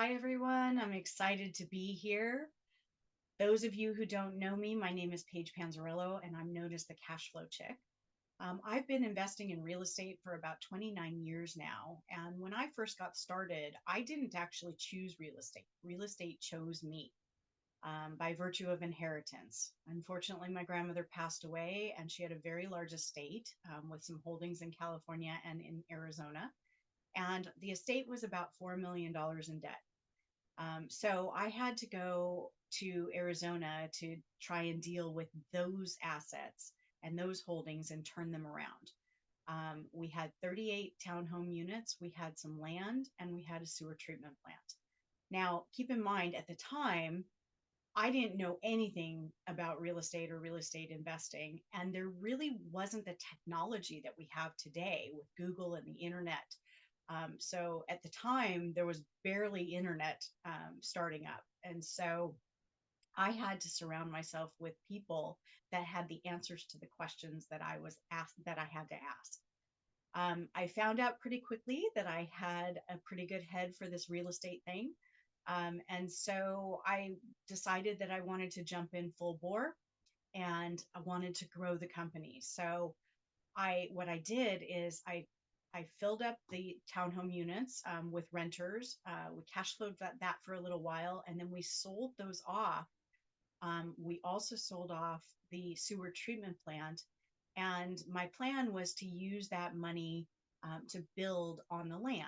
Hi, everyone. I'm excited to be here. Those of you who don't know me, my name is Paige Panzarello, and I'm known as the Cash Flow Chick. I've been investing in real estate for about 29 years now. And when I first got started, I didn't actually choose real estate. Real estate chose me by virtue of inheritance. Unfortunately, my grandmother passed away, and she had a very large estate with some holdings in California and in Arizona. And the estate was about $4 million in debt. So I had to go to Arizona to try and deal with those assets and those holdings and turn them around. We had 38 townhome units, we had some land, and we had a sewer treatment plant. Now, keep in mind, at the time, I didn't know anything about real estate or real estate investing, and there really wasn't the technology that we have today with Google and the internet. So at the time, there was barely internet starting up. And so I had to surround myself with people that had the answers to the questions that I was asked, that I had to ask. I found out pretty quickly that I had a pretty good head for this real estate thing. And so I decided that I wanted to jump in full bore and I wanted to grow the company. So what I did is I filled up the townhome units with renters. We cash flowed that for a little while, and then we sold those off. We also sold off the sewer treatment plant, and my plan was to use that money to build on the land.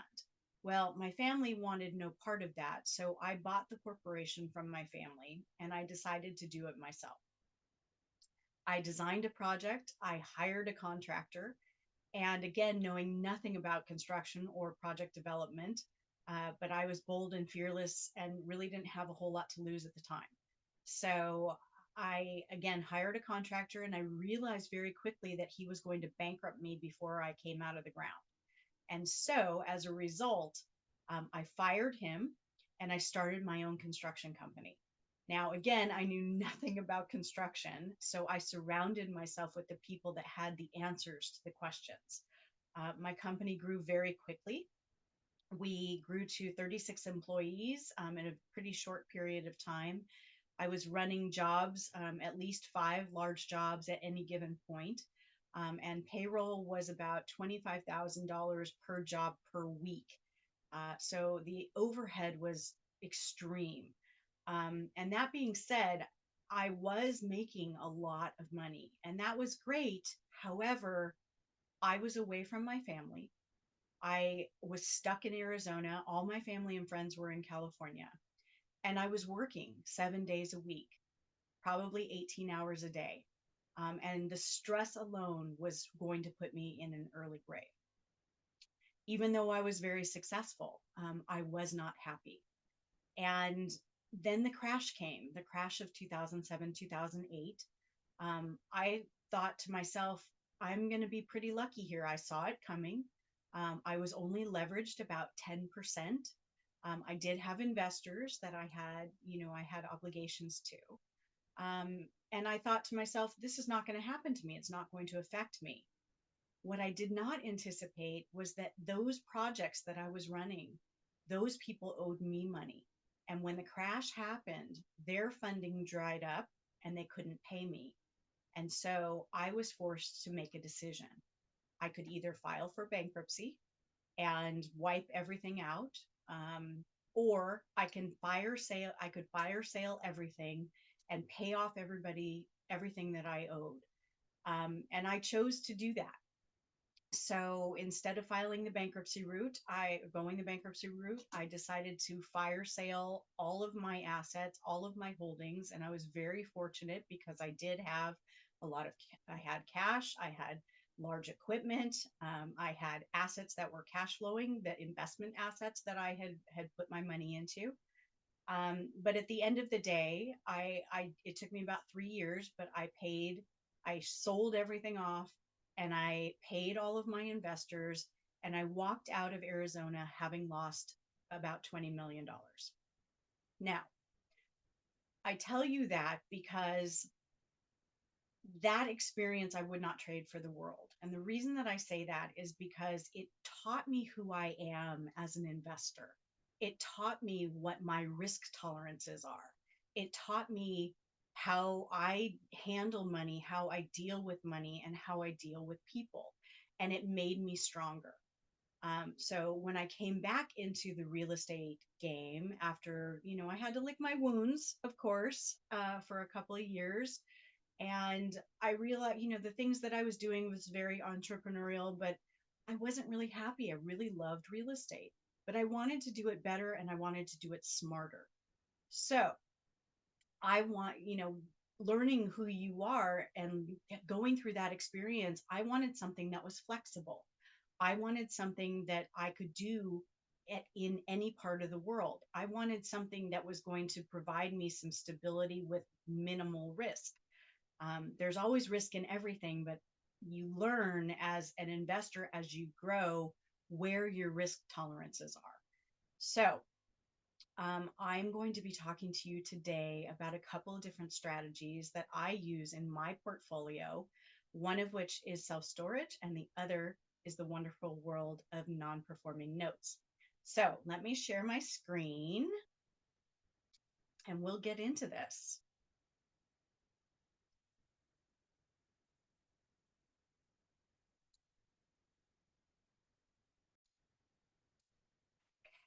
Well, my family wanted no part of that, so I bought the corporation from my family, and I decided to do it myself. I designed a project, I hired a contractor, and again, knowing nothing about construction or project development, but I was bold and fearless and really didn't have a whole lot to lose at the time. So I again hired a contractor and I realized very quickly that he was going to bankrupt me before I came out of the ground. And so as a result, I fired him and I started my own construction company. Now, again, I knew nothing about construction, so I surrounded myself with the people that had the answers to the questions. My company grew very quickly. We grew to 36 employees in a pretty short period of time. I was running jobs, at least five large jobs at any given point. And payroll was about $25,000 per job per week. So the overhead was extreme. And that being said, I was making a lot of money and that was great. However, I was away from my family. I was stuck in Arizona. All my family and friends were in California. And I was working 7 days a week, probably 18 hours a day. And the stress alone was going to put me in an early grave. Even though I was very successful, I was not happy. And then the crash came, the crash of 2007, 2008. I thought to myself, I'm going to be pretty lucky here. I saw it coming. I was only leveraged about 10%. I did have investors that I had obligations to. And I thought to myself, this is not going to happen to me. It's not going to affect me. What I did not anticipate was that those projects that I was running, those people owed me money. And when the crash happened, their funding dried up and they couldn't pay me. And so I was forced to make a decision. I could either file for bankruptcy and wipe everything out, or I could fire sale everything and pay off everything that I owed. And I chose to do that. So instead of going the bankruptcy route, I decided to fire sale all of my assets, all of my holdings. And I was very fortunate because I had cash, I had large equipment, I had assets that were cash flowing, the investment assets that I had put my money into. But at the end of the day, it took me about 3 years, but I sold everything off and I paid all of my investors and I walked out of Arizona having lost about $20 million. Now, I tell you that because that experience I would not trade for the world. And the reason that I say that is because it taught me who I am as an investor. it taught me what my risk tolerances are. It taught me how I handle money, how I deal with money, and how I deal with people. And it made me stronger. So when I came back into the real estate game after, I had to lick my wounds, of course, for a couple of years. And I realized, the things that I was doing was very entrepreneurial, but I wasn't really happy. I really loved real estate, but I wanted to do it better and I wanted to do it smarter. So I want, learning who you are and going through that experience, I wanted something that was flexible. I wanted something that I could do in any part of the world. I wanted something that was going to provide me some stability with minimal risk. There's always risk in everything, but you learn as an investor as you grow where your risk tolerances are. So, I'm going to be talking to you today about a couple of different strategies that I use in my portfolio, one of which is self storage, and the other is the wonderful world of non performing notes. So, let me share my screen and we'll get into this.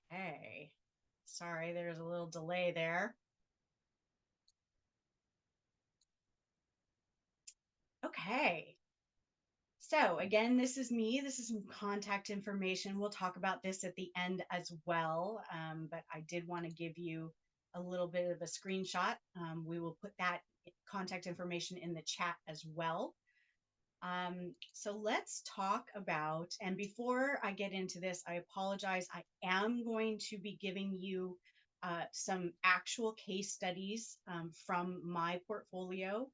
Hey, sorry, there's a little delay there. Okay. So again, this is me. This is some contact information. We'll talk about this at the end as well. But I did want to give you a little bit of a screenshot. We will put that contact information in the chat as well. So let's talk about, and before I get into this, I apologize. I am going to be giving you some actual case studies from my portfolio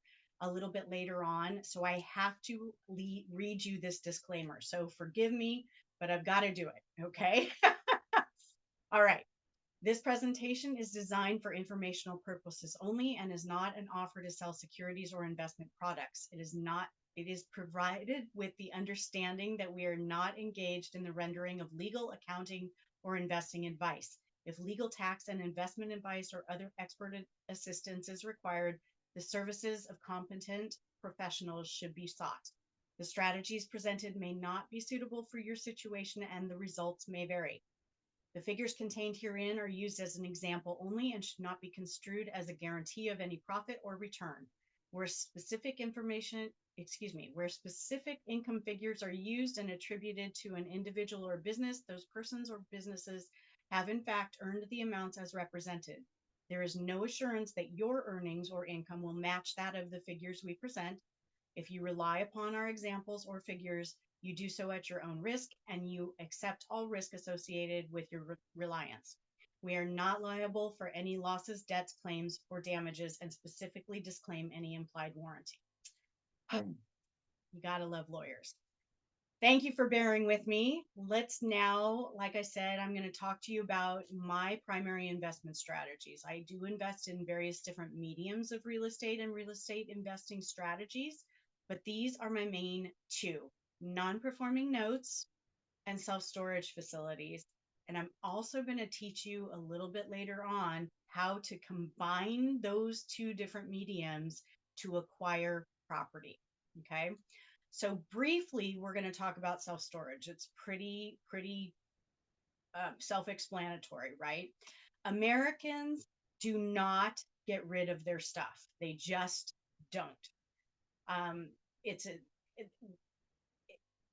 a little bit later on. So I have to read you this disclaimer. So forgive me, but I've got to do it. Okay. All right. This presentation is designed for informational purposes only and is not an offer to sell securities or investment products. It is provided with the understanding that we are not engaged in the rendering of legal, accounting, or investing advice. If legal, tax, and investment advice or other expert assistance is required, the services of competent professionals should be sought. The strategies presented may not be suitable for your situation and the results may vary. The figures contained herein are used as an example only and should not be construed as a guarantee of any profit or return. Where specific income figures are used and attributed to an individual or business, those persons or businesses have in fact earned the amounts as represented. There is no assurance that your earnings or income will match that of the figures we present. If you rely upon our examples or figures, you do so at your own risk and you accept all risk associated with your reliance. We are not liable for any losses, debts, claims, or damages and specifically disclaim any implied warranty. You gotta love lawyers. Thank you for bearing with me. Let's now, like I said, I'm going to talk to you about my primary investment strategies. I do invest in various different mediums of real estate and real estate investing strategies, but these are my main two: non-performing notes and self-storage facilities. And I'm also going to teach you a little bit later on how to combine those two different mediums to acquire property. Okay. So briefly, we're going to talk about self-storage. It's pretty self-explanatory, right? Americans do not get rid of their stuff. They just don't. It's a it,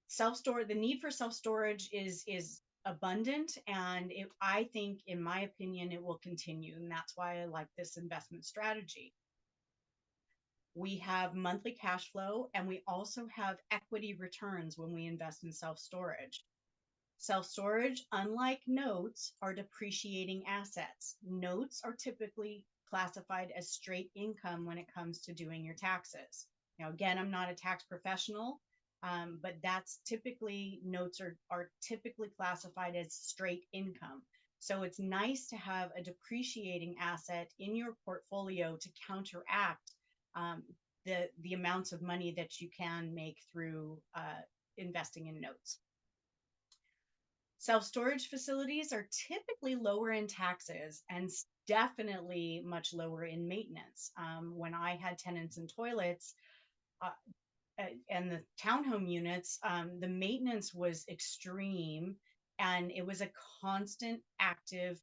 self-storage. The need for self-storage is abundant, and I think, in my opinion, it will continue, and that's why I like this investment strategy. We have monthly cash flow, and we also have equity returns when we invest in self-storage. Self-storage, unlike notes, are depreciating assets. Notes are typically classified as straight income when it comes to doing your taxes. Now, again, I'm not a tax professional, but that's typically, notes are typically classified as straight income. So it's nice to have a depreciating asset in your portfolio to counteract the amounts of money that you can make through investing in notes. Self-storage facilities are typically lower in taxes and definitely much lower in maintenance. When I had tenants and toilets, uh, and the townhome units, the maintenance was extreme, and it was a constant active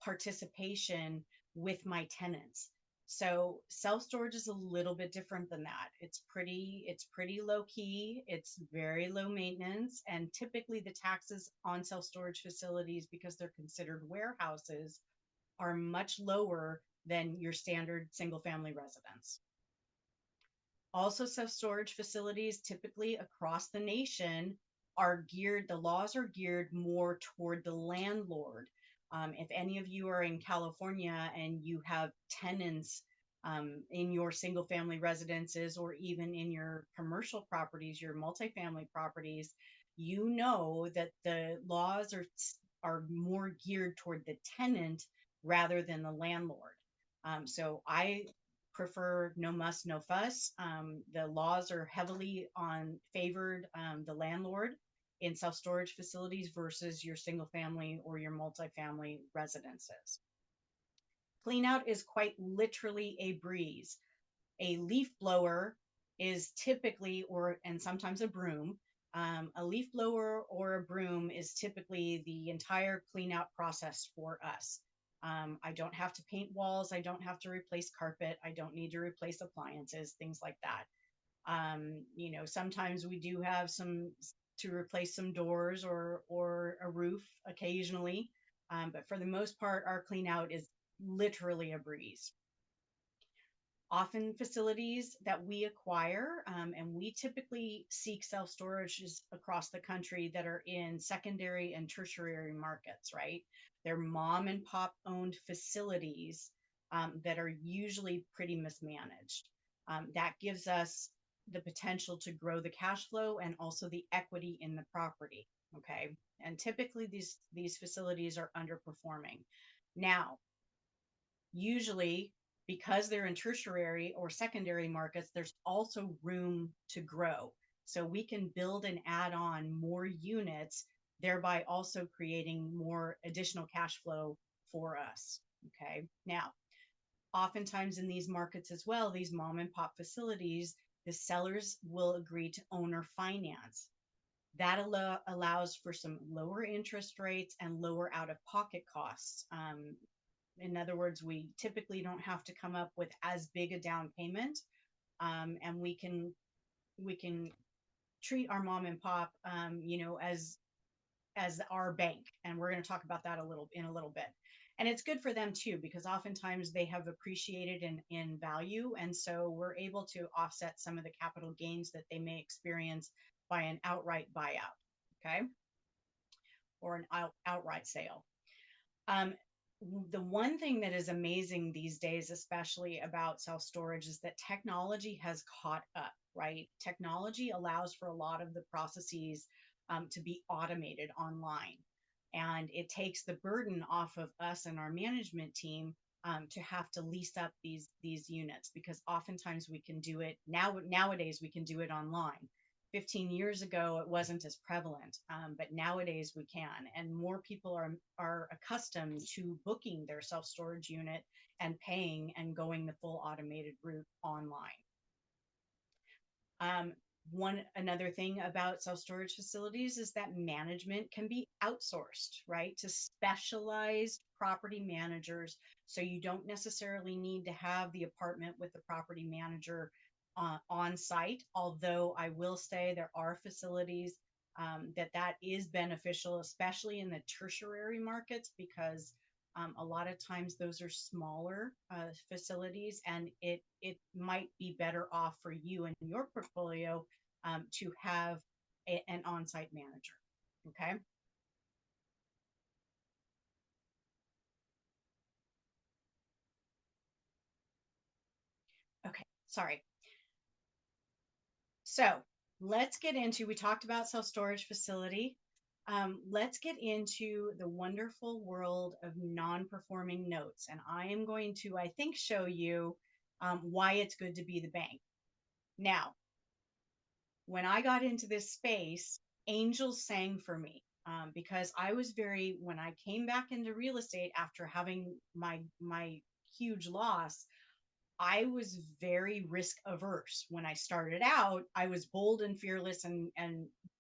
participation with my tenants. So self-storage is a little bit different than that. It's pretty low key, it's very low maintenance, and typically the taxes on self-storage facilities, because they're considered warehouses, are much lower than your standard single family residence. Also, self-storage facilities typically across the nation the laws are geared more toward the landlord. If any of you are in California and you have tenants in your single family residences or even in your commercial properties, your multifamily properties, you know that the laws are more geared toward the tenant rather than the landlord. So I prefer no muss, no fuss. The laws are heavily on favored the landlord in self storage facilities versus your single family or your multifamily residences. Clean out is quite literally a breeze. A leaf blower is typically, or and sometimes a broom. A leaf blower or a broom is typically the entire clean out process for us. I don't have to paint walls. I don't have to replace carpet. I don't need to replace appliances, things like that. Sometimes we do have some to replace some doors or a roof occasionally, but for the most part, our clean out is literally a breeze. Often facilities that we acquire, and we typically seek self storages across the country that are in secondary and tertiary markets, right? They're mom and pop owned facilities that are usually pretty mismanaged. That gives us the potential to grow the cash flow and also the equity in the property. Okay. And typically these facilities are underperforming. Now, usually, because they're in tertiary or secondary markets, there's also room to grow. So we can build and add on more units, thereby also creating more additional cash flow for us. Okay. Now, oftentimes in these markets as well, these mom and pop facilities, the sellers will agree to owner finance. That allows for some lower interest rates and lower out of pocket costs. In other words, we typically don't have to come up with as big a down payment, and we can treat our mom and pop, as our bank, and we're going to talk about that a little bit. And it's good for them too, because oftentimes they have appreciated in value, and so we're able to offset some of the capital gains that they may experience by an outright buyout, okay, or an outright sale. Um, the one thing that is amazing these days, especially about self storage, is that technology has caught up, right? Technology allows for a lot of the processes to be automated online. And it takes the burden off of us and our management team to have to lease up these units, because oftentimes we can do it nowadays we can do it online. 15 years ago, it wasn't as prevalent, but nowadays we can, and more people are accustomed to booking their self storage unit and paying and going the full automated route online. Um, One another thing about self storage facilities is that management can be outsourced, right, to specialized property managers. So you don't necessarily need to have the apartment with the property manager on site. Although I will say there are facilities that is beneficial, especially in the tertiary markets, because a lot of times those are smaller facilities, and it might be better off for you and your portfolio to have an on-site manager. Okay. Okay. Sorry. So let's get into, we talked about self-storage facility. Let's get into the wonderful world of non-performing notes. And I am going to, I think, show you why it's good to be the bank. Now, when I got into this space, angels sang for me. because I was when I came back into real estate after having my huge loss, I was very risk averse. When I started out, I was bold and fearless, and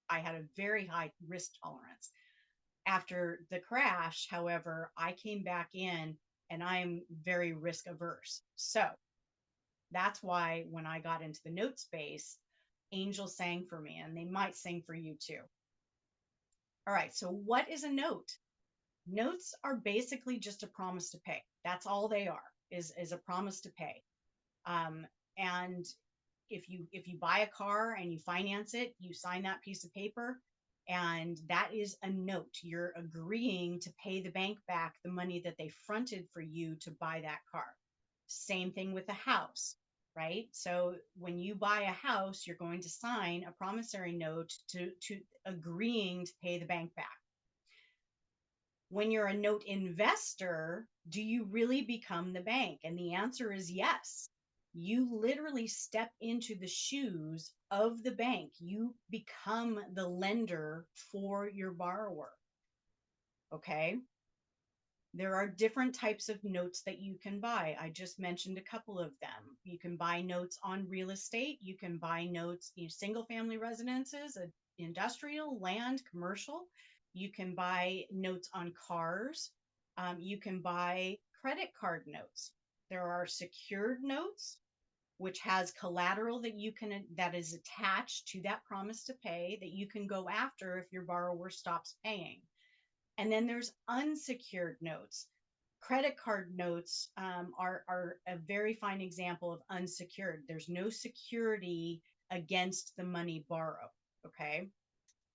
I had a very high risk tolerance. After the crash, however, I came back in and I'm very risk averse. So that's why when I got into the note space, angels sang for me, and they might sing for you too. All right. So what is a note? Notes are basically just a promise to pay. That's all they are, is a promise to pay. Um, and if you buy a car and you finance it, you sign that piece of paper, and that is a note. You're agreeing to pay the bank back the money that they fronted for you to buy that car. Same thing with the house, right? So when you buy a house, you're going to sign a promissory note to agreeing to pay the bank back. When you're a note investor, do you really become the bank? And the answer is yes. You literally step into the shoes of the bank. You become the lender for your borrower. Okay. There are different types of notes that you can buy. I just mentioned a couple of them. You can buy notes on real estate. You can buy notes, single family residences, industrial, land, commercial. You can buy notes on cars. You can buy credit card notes. There are secured notes, which has collateral that is attached to that promise to pay that you can go after if your borrower stops paying. And then there's unsecured notes. Credit card notes are a very fine example of unsecured. There's no security against the money borrowed. Okay.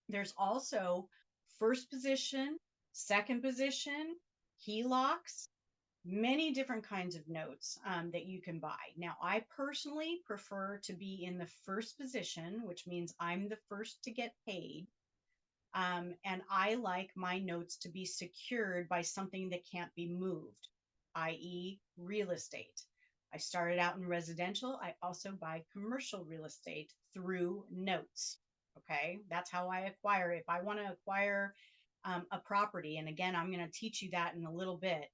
There's also first position, second position, HELOCs, many different kinds of notes that you can buy. Now, I personally prefer to be in the first position, which means I'm the first to get paid. And I like my notes to be secured by something that can't be moved, i.e., real estate. I started out in residential. I also buy commercial real estate through notes. Okay. That's how I acquire. If I want to acquire a property, and again, I'm going to teach you that in a little bit.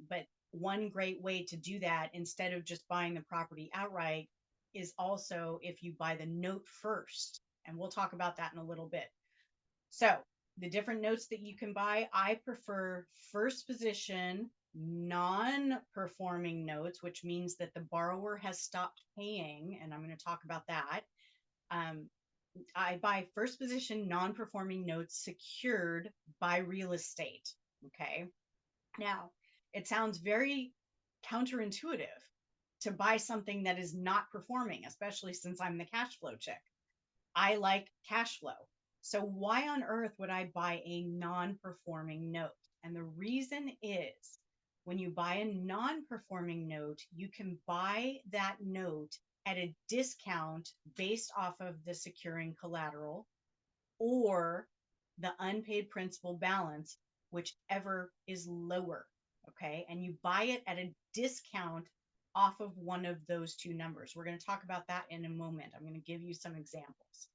But one great way to do that instead of just buying the property outright is also if you buy the note first. And we'll talk about that in a little bit. So the different notes that you can buy, I prefer first position non-performing notes, which means that the borrower has stopped paying, and I'm going to talk about that. I buy first position non-performing notes secured by real estate. Okay. Now, it sounds very counterintuitive to buy something that is not performing, especially since I'm the cash flow chick. I like cash flow. So why on earth would I buy a non-performing note? And the reason is when you buy a non-performing note, you can buy that note at a discount based off of the securing collateral or the unpaid principal balance, whichever is lower. Okay. And you buy it at a discount off of one of those two numbers. We're going to talk about that in a moment. I'm going to give you some examples.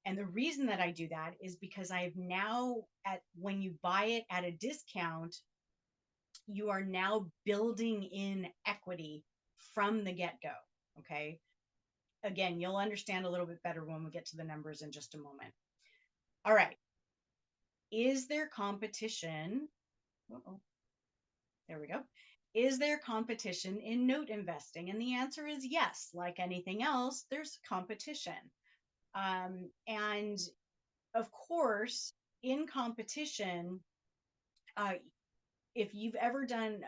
And the reason that I do that is because when you buy it at a discount, you are now building in equity from the get-go. Okay. Again, you'll understand a little bit better when we get to the numbers in just a moment. All right. Is there competition? Uh-oh. There we go. Is there competition in note investing? And the answer is yes. Like anything else, there's competition. And of course, in competition, if you've ever done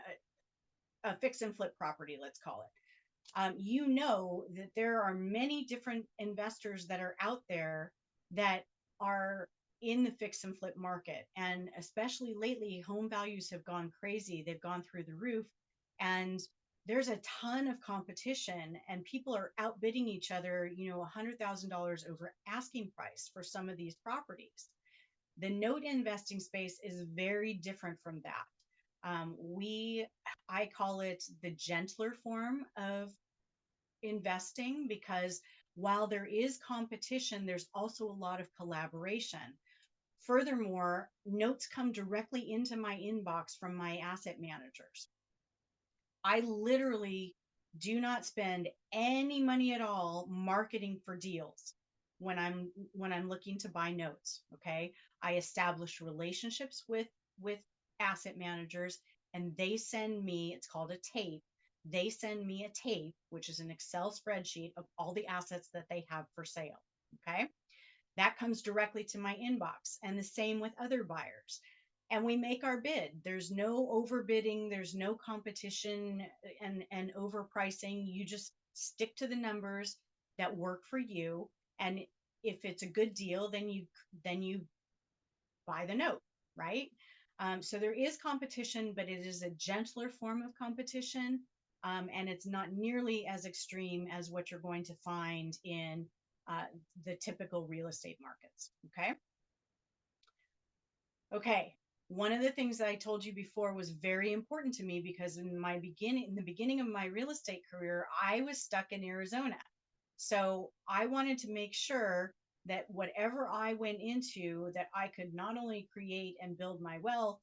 a fix and flip property, let's call it, you know that there are many different investors that are out there that are in the fix and flip market. And especially lately, home values have gone crazy. They've gone through the roof. And there's a ton of competition, and people are outbidding each other, $100,000 over asking price for some of these properties. The note investing space is very different from that. I call it the gentler form of investing because while there is competition, there's also a lot of collaboration. Furthermore, notes come directly into my inbox from my asset managers. I literally do not spend any money at all marketing for deals when I'm looking to buy notes. Okay. I establish relationships with asset managers, and they send me, it's called a tape. They send me a tape, which is an Excel spreadsheet of all the assets that they have for sale. Okay. That comes directly to my inbox, and the same with other buyers. And we make our bid. There's no overbidding, there's no competition and overpricing. You just stick to the numbers that work for you. And if it's a good deal, then you buy the note, right? So there is competition, but it is a gentler form of competition. And it's not nearly as extreme as what you're going to find in uh, the typical real estate markets. Okay. Okay. One of the things that I told you before was very important to me because in the beginning of my real estate career, I was stuck in Arizona. So I wanted to make sure that whatever I went into, that I could not only create and build my wealth,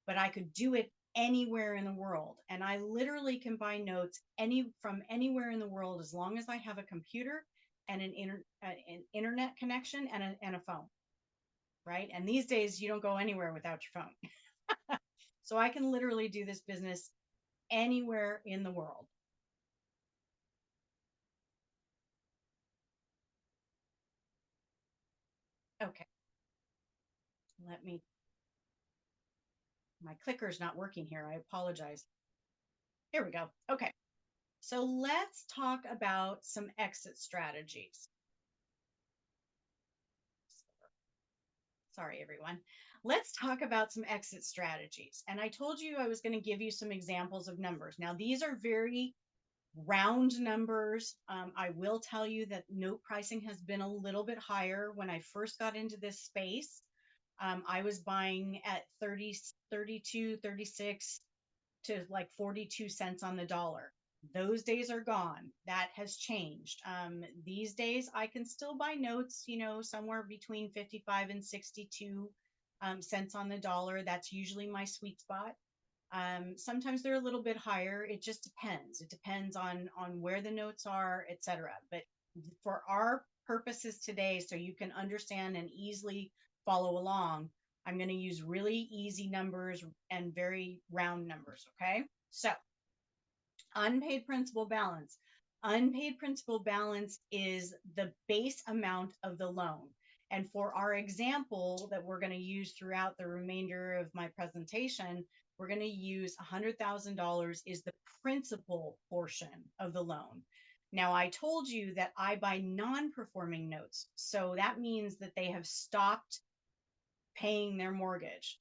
but I could do it anywhere in the world. And I literally can buy notes from anywhere in the world as long as I have a computer and an internet connection and a phone, right? And these days you don't go anywhere without your phone. So I can literally do this business anywhere in the world. Okay, let me, my clicker's not working here. I apologize. Here we go. Okay. So let's talk about some exit strategies. Sorry, everyone. Let's talk about some exit strategies. And I told you I was going to give you some examples of numbers. Now, these are very round numbers. I will tell you that note pricing has been a little bit higher. When I first got into this space, I was buying at 30, 32, 36 to like 42 cents on the dollar. Those days are gone. That has changed. These days, I can still buy notes, somewhere between 55 and 62 cents on the dollar. That's usually my sweet spot. Sometimes they're a little bit higher. It just depends. It depends on where the notes are, etc. But for our purposes today, so you can understand and easily follow along, I'm going to use really easy numbers and very round numbers. Okay. So unpaid principal balance. Unpaid principal balance is the base amount of the loan. And for our example that we're going to use throughout the remainder of my presentation, we're going to use $100,000 is the principal portion of the loan. Now, I told you that I buy non-performing notes. So that means that they have stopped paying their mortgage,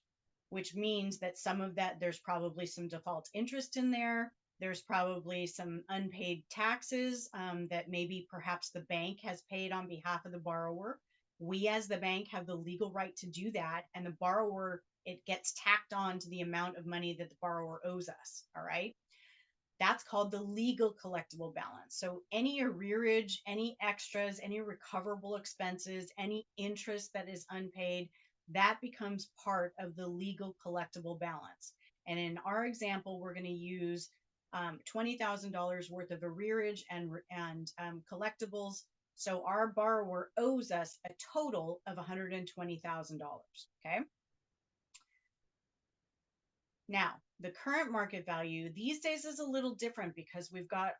which means that some of that, there's probably some default interest in there. There's probably some unpaid taxes that maybe perhaps the bank has paid on behalf of the borrower. We, as the bank, have the legal right to do that. And the borrower, it gets tacked on to the amount of money that the borrower owes us. All right. That's called the legal collectible balance. So any arrearage, any extras, any recoverable expenses, any interest that is unpaid, that becomes part of the legal collectible balance. And in our example, we're going to use $20,000 worth of arrearage and collectibles. So our borrower owes us a total of $120,000. Okay. Now, the current market value these days is a little different because we've got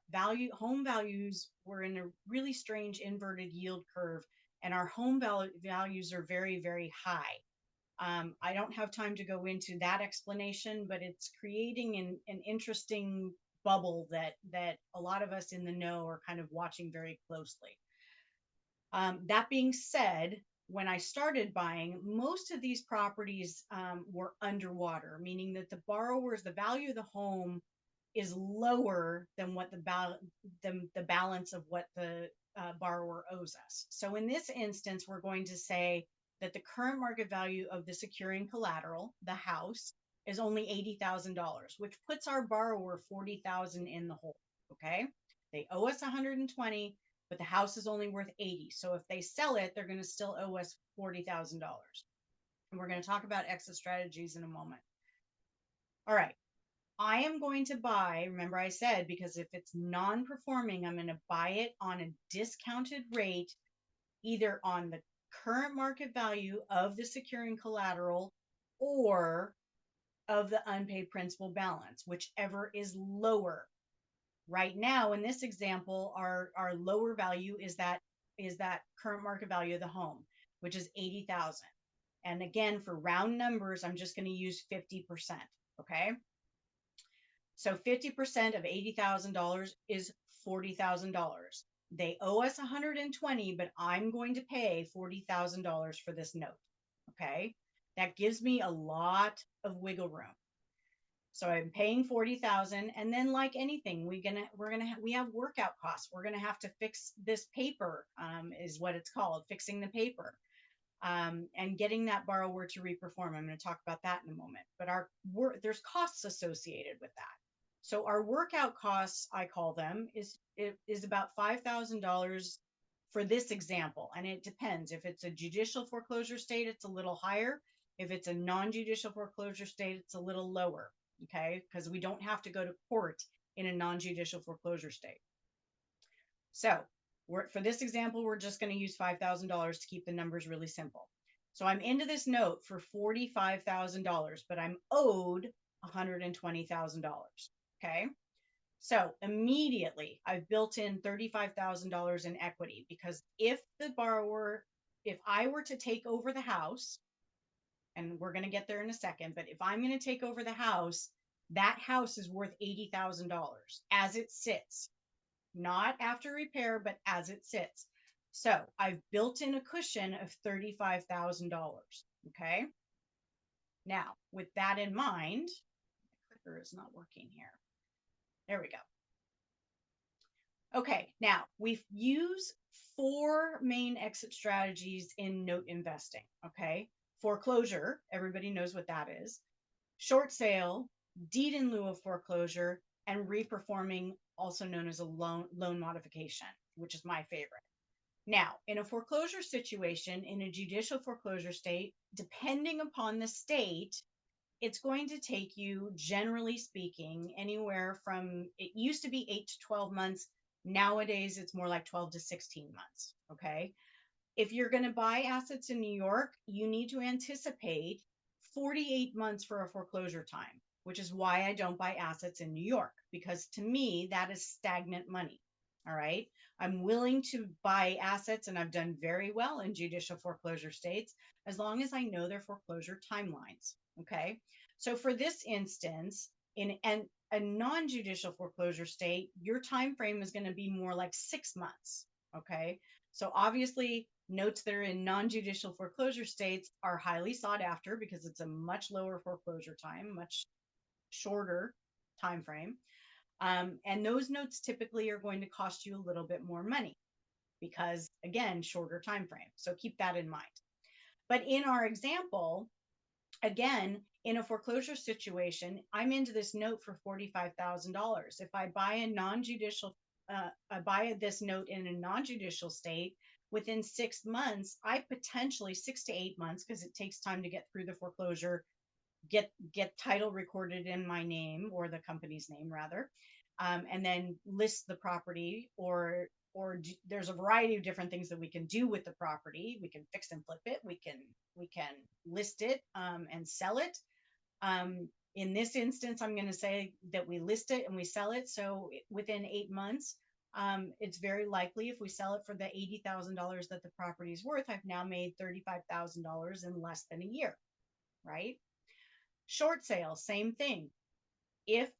home values. We're in a really strange inverted yield curve, and our home values are very, very high. I don't have time to go into that explanation, but it's creating an interesting bubble that a lot of us in the know are kind of watching very closely. That being said, when I started buying, most of these properties were underwater, meaning that the value of the home is lower than what the balance of what the borrower owes us. So in this instance, we're going to say that the current market value of the securing collateral, the house, is only $80,000, which puts our borrower 40,000 in the hole. Okay, they owe us 120, but the house is only worth 80. So if they sell it, they're going to still owe us $40,000. And we're going to talk about exit strategies in a moment. All right. I am going to buy, remember I said, because if it's non-performing, I'm going to buy it on a discounted rate, either on the current market value of the securing collateral or of the unpaid principal balance, whichever is lower. Right now, in this example, our lower value is that current market value of the home, which is 80,000. And again, for round numbers, I'm just going to use 50%. Okay. So 50% of $80,000 is $40,000. They owe us 120, but I'm going to pay $40,000 for this note. Okay. That gives me a lot of wiggle room. So I'm paying 40,000, and then like anything, we have workout costs. We're gonna have to fix this paper, is what it's called, fixing the paper, and getting that borrower to reperform. I'm going to talk about that in a moment. But there's costs associated with that. So our workout costs, I call them, is about $5,000 for this example, and it depends. If it's a judicial foreclosure state, it's a little higher. If it's a non-judicial foreclosure state, it's a little lower. Okay, because we don't have to go to court in a non-judicial foreclosure state. So for this example, we're just going to use $5,000 to keep the numbers really simple. So I'm into this note for $45,000, but I'm owed $120,000. Okay. So immediately I've built in $35,000 in equity, because if I were to take over the house, and we're going to get there in a second, but if I'm going to take over the house, that house is worth $80,000 as it sits, not after repair, but as it sits. So I've built in a cushion of $35,000. Okay. Now, with that in mind, my clicker is not working here. There we go. Okay, now we use 4 main exit strategies in note investing. Okay. Foreclosure, everybody knows what that is. Short sale, deed in lieu of foreclosure, and reperforming, also known as a loan modification, which is my favorite. Now, in a foreclosure situation, in a judicial foreclosure state, depending upon the state, it's going to take you, generally speaking, anywhere from, it used to be 8 to 12 months. Nowadays, it's more like 12 to 16 months. Okay. If you're going to buy assets in New York, you need to anticipate 48 months for a foreclosure time, which is why I don't buy assets in New York, because to me, that is stagnant money. All right. I'm willing to buy assets, and I've done very well in judicial foreclosure states as long as I know their foreclosure timelines. Okay. So for this instance, in a non-judicial foreclosure state, your time frame is going to be more like 6 months. Okay. So obviously, notes that are in non-judicial foreclosure states are highly sought after because it's a much lower foreclosure time, much shorter time frame. And those notes typically are going to cost you a little bit more money because, again, shorter time frame. So keep that in mind. But in our example, again, in a foreclosure situation, I'm into this note for $45,000. If I buy a non-judicial, I buy this note in a non-judicial state, within 6 months, I potentially 6 to 8 months, because it takes time to get through the foreclosure, get title recorded in my name, or the company's name rather, and then list the property, or there's a variety of different things that we can do with the property. We can fix and flip it. We can list it, and sell it. In this instance, I'm going to say that we list it and we sell it. So within 8 months, it's very likely, if we sell it for the $80,000 that the property is worth, I've now made $35,000 in less than a year, right? Short sale, same thing. If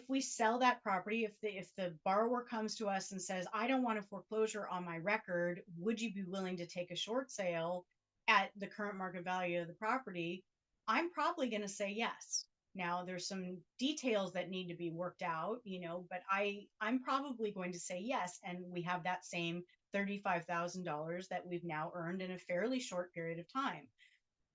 we sell that property, if the borrower comes to us and says, I don't want a foreclosure on my record, would you be willing to take a short sale at the current market value of the property? I'm probably going to say yes. Now, there's some details that need to be worked out, but I'm probably going to say yes. And we have that same $35,000 that we've now earned in a fairly short period of time.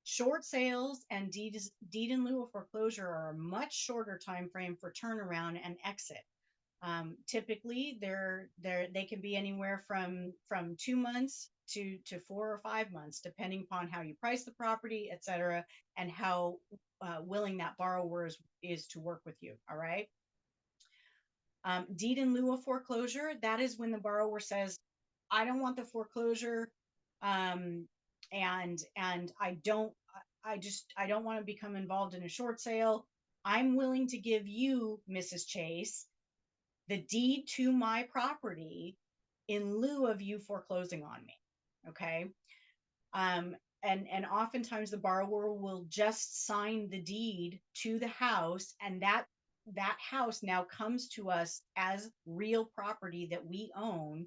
Short sales and deed in lieu of foreclosure are a much shorter time frame for turnaround and exit. Typically, they can be anywhere from 2 months to 4 or 5 months, depending upon how you price the property, et cetera, and how willing that borrower is to work with you. All right. Deed in lieu of foreclosure, that is when the borrower says, I don't want the foreclosure, um, and I don't want to become involved in a short sale. I'm willing to give you, Mrs. Chase, the deed to my property in lieu of you foreclosing on me. Okay. Um, and oftentimes the borrower will just sign the deed to the house, and that house now comes to us as real property that we own,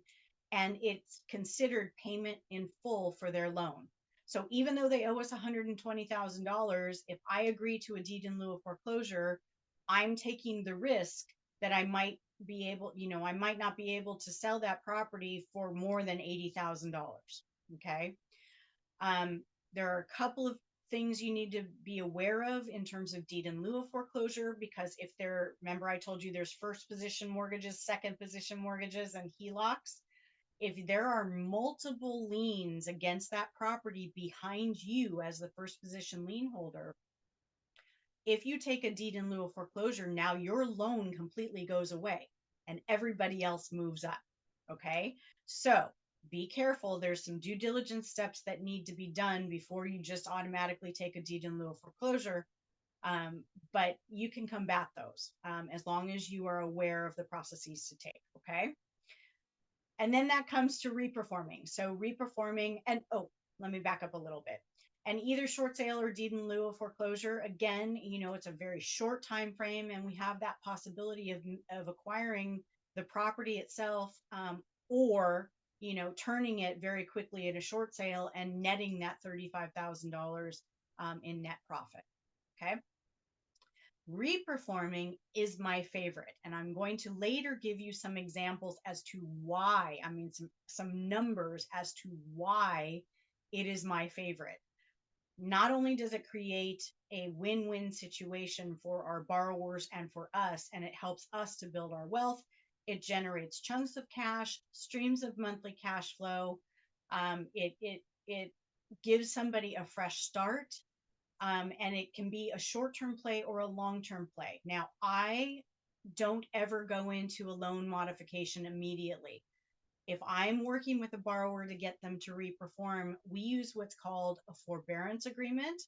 and it's considered payment in full for their loan. So even though they owe us $120,000, if I agree to a deed in lieu of foreclosure, I'm taking the risk that I might not be able to sell that property for more than $80,000. Okay. There are a couple of things you need to be aware of in terms of deed in lieu of foreclosure, because remember I told you there's first position mortgages, second position mortgages, and HELOCs. If there are multiple liens against that property behind you as the first position lien holder, if you take a deed in lieu of foreclosure, now your loan completely goes away and everybody else moves up. Okay. So be careful. There's some due diligence steps that need to be done before you just automatically take a deed in lieu of foreclosure. But you can combat those as long as you are aware of the processes to take. Okay. And then that comes to reperforming. So reperforming, and oh, let me back up a little bit. And either short sale or deed in lieu of foreclosure, again, it's a very short time frame, and we have that possibility of acquiring the property itself, or turning it very quickly at a short sale and netting that $35,000 in net profit. Okay. Reperforming is my favorite, and I'm going to later give you some examples as to why. I mean, some numbers as to why it is my favorite. Not only does it create a win-win situation for our borrowers and for us, and it helps us to build our wealth, it generates chunks of cash, streams of monthly cash flow. It gives somebody a fresh start, and it can be a short-term play or a long-term play. Now, I don't ever go into a loan modification immediately. If I'm working with a borrower to get them to reperform, we use what's called a forbearance agreement,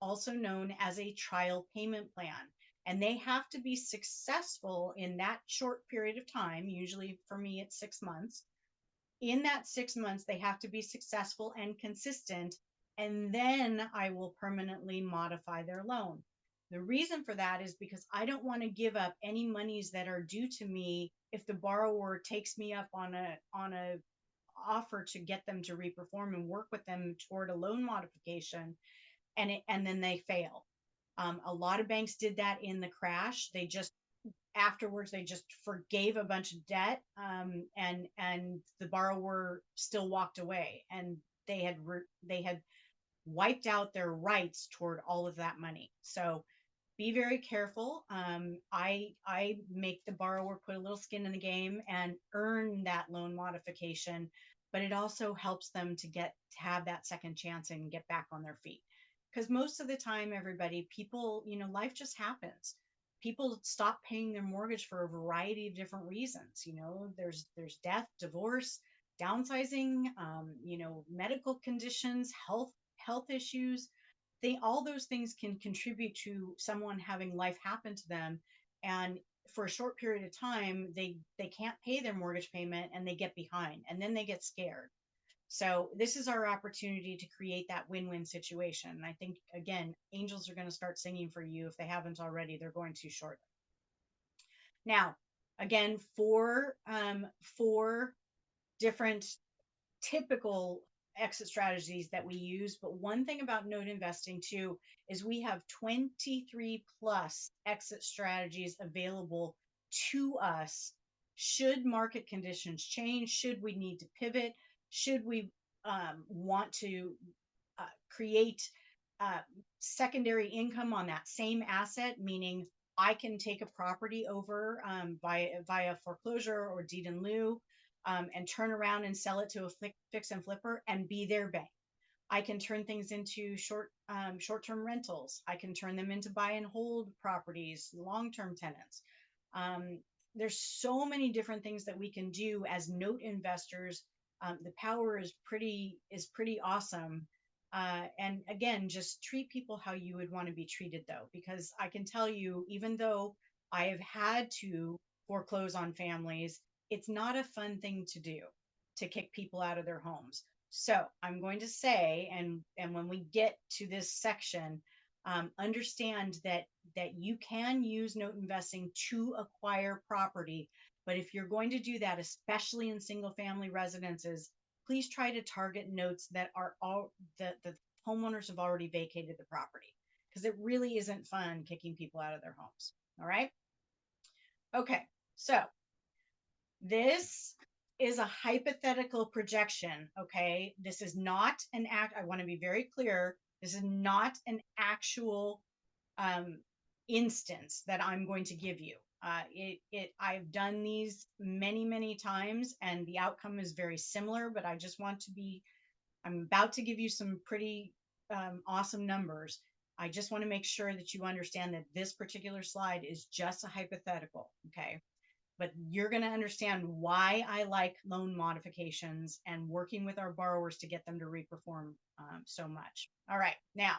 also known as a trial payment plan. And they have to be successful in that short period of time. Usually for me, it's 6 months. In that 6 months, they have to be successful and consistent, and then I will permanently modify their loan. The reason for that is because I don't want to give up any monies that are due to me if the borrower takes me up on a offer to get them to reperform and work with them toward a loan modification, and then they fail. A lot of banks did that in the crash. Afterwards they just forgave a bunch of debt, and the borrower still walked away, and they had wiped out their rights toward all of that money. So be very careful. I make the borrower put a little skin in the game and earn that loan modification, but it also helps them to have that second chance and get back on their feet. Because most of the time, people, life just happens. People stop paying their mortgage for a variety of different reasons. There's death, divorce, downsizing, medical conditions, health issues. All those things can contribute to someone having life happen to them, and for a short period of time they can't pay their mortgage payment, and they get behind, and then they get scared. So this is our opportunity to create that win-win situation. And I think, again, angels are going to start singing for you. If they haven't already, they're going to shortly. Now, again, four different typical exit strategies that we use. But one thing about note investing too is we have 23 plus exit strategies available to us should market conditions change, should we need to pivot, should we want to create secondary income on that same asset, meaning I can take a property over via foreclosure or deed in lieu. and turn around and sell it to a fix and flipper and be their bank. I can turn things into short-term rentals. I can turn them into buy and hold properties, long-term tenants. Um, there's so many different things that we can do as note investors. The power is pretty awesome. And again, just treat people how you would want to be treated, though, because I can tell you, even though I have had to foreclose on families, it's not a fun thing to do, to kick people out of their homes. So I'm going to say, and when we get to this section, understand that you can use note investing to acquire property. But if you're going to do that, especially in single family residences, please try to target notes that are all the homeowners have already vacated the property, because it really isn't fun kicking people out of their homes. All right. Okay. So this is a hypothetical projection. Okay. This is not an act. I want to be very clear. This is not an actual um, instance that I'm going to give you. I've done these many, many times, and the outcome is very similar. But I just want to be. I'm about to give you some pretty awesome numbers. I just want to make sure that you understand that this particular slide is just a hypothetical. Okay. But you're going to understand why I like loan modifications and working with our borrowers to get them to reperform so much. All right. Now,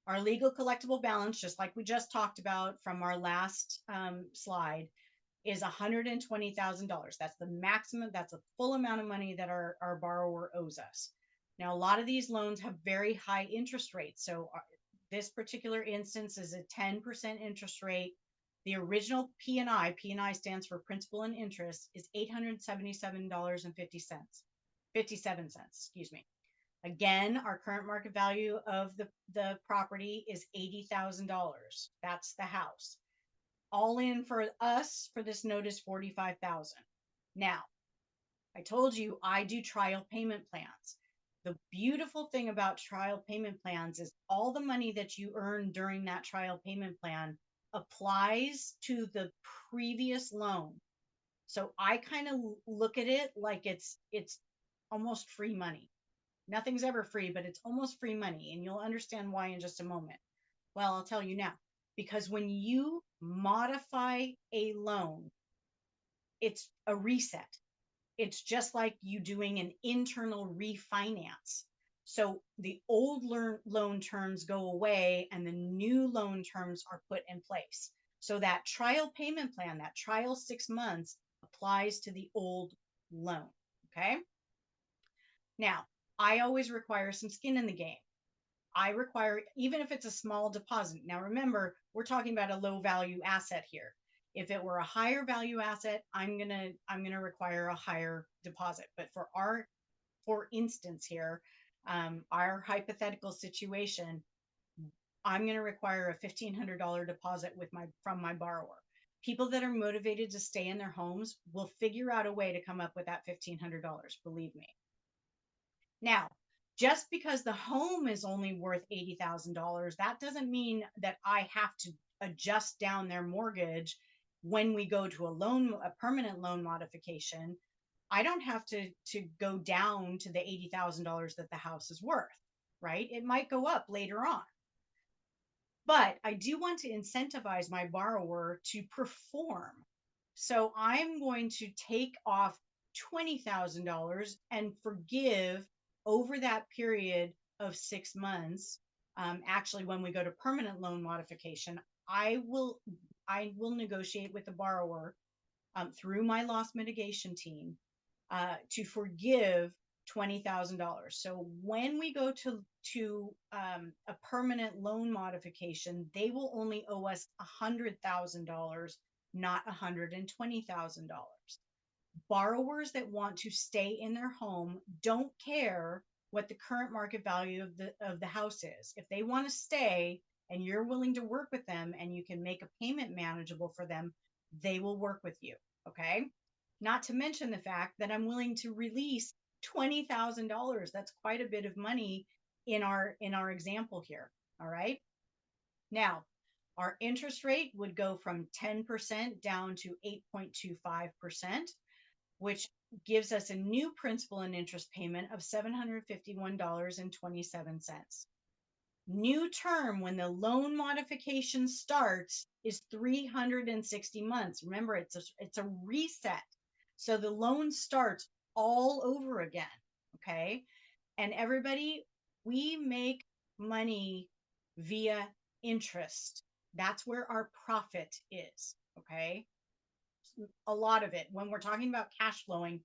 our legal collectible balance, just like we just talked about from our last slide, is $120,000. That's the maximum, that's a full amount of money that our borrower owes us. Now, a lot of these loans have very high interest rates. So this particular instance is a 10% interest rate. The original P&I stands for principal and interest, is $877.50. 57 cents, excuse me. Again, our current market value of the property is $80,000. That's the house. All in for us for this note is $45,000. Now, I told you I do trial payment plans. The beautiful thing about trial payment plans is all the money that you earn during that trial payment plan applies to the previous loan. So I kind of look at it like it's almost free money. Nothing's ever free, but it's almost free money. And you'll understand why in just a moment. Well, I'll tell you now. Because when you modify a loan, it's a reset. It's just like you doing an internal refinance. So the old loan terms go away and the new loan terms are put in place. So that trial payment plan, that trial 6 months, applies to the old loan. Okay. Now, I always require some skin in the game. I require, even if it's a small deposit. Now, remember, we're talking about a low value asset here. If it were a higher value asset, I'm gonna require a higher deposit. But for instance here, our hypothetical situation, I'm gonna require a $1,500 deposit from my borrower. People that are motivated to stay in their homes will figure out a way to come up with that $1,500. Believe me. Now, just because the home is only worth $80,000, that doesn't mean that I have to adjust down their mortgage when we go to a permanent loan modification. I don't have to go down to the $80,000 that the house is worth, right? It might go up later on. But I do want to incentivize my borrower to perform. So I'm going to take off $20,000 and forgive over that period of 6 months. Actually, when we go to permanent loan modification, I will negotiate with the borrower through my loss mitigation team to forgive $20,000. So when we go to a permanent loan modification, they will only owe us $100,000, not $120,000. Borrowers that want to stay in their home don't care what the current market value of the house is. If they want to stay and you're willing to work with them and you can make a payment manageable for them, they will work with you. Okay. Not to mention the fact that I'm willing to release $20,000. That's quite a bit of money in our example here. All right. Now, our interest rate would go from 10% down to 8.25%. which gives us a new principal and interest payment of $751.27. New term when the loan modification starts is 360 months. Remember, it's a reset. So the loan starts all over again. Okay. And everybody, we make money via interest. That's where our profit is. Okay. A lot of it. When we're talking about cash flowing,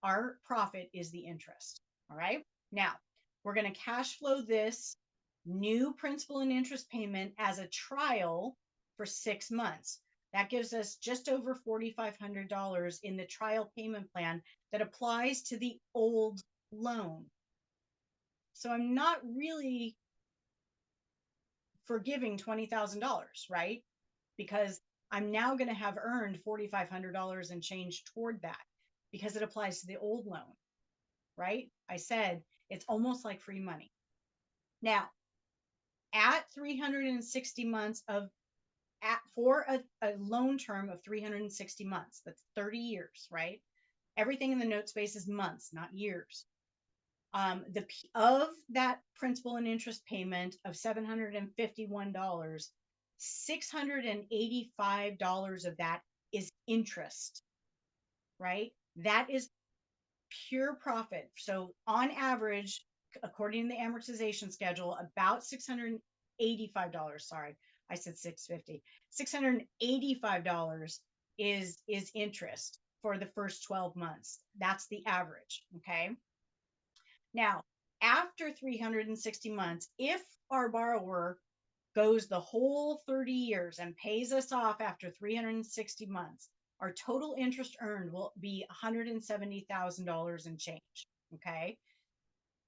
our profit is the interest. All right. Now we're going to cash flow this new principal and interest payment as a trial for 6 months. That gives us just over $4,500 in the trial payment plan that applies to the old loan. So I'm not really forgiving $20,000, right? Because I'm now going to have earned $4,500 and change toward that because it applies to the old loan, right? I said it's almost like free money. Now, at 360 months for a loan term of 360 months, that's 30 years, right? Everything in the note space is months, not years. Of that principal and interest payment of $751, $685 of that is interest, right? That is pure profit. So on average, according to the amortization schedule, about $685. Sorry, I said 650. $685 is interest for the first 12 months. That's the average. Okay. Now, after 360 months, if our borrower goes the whole 30 years and pays us off after 360 months, our total interest earned will be $170,000 and change. Okay.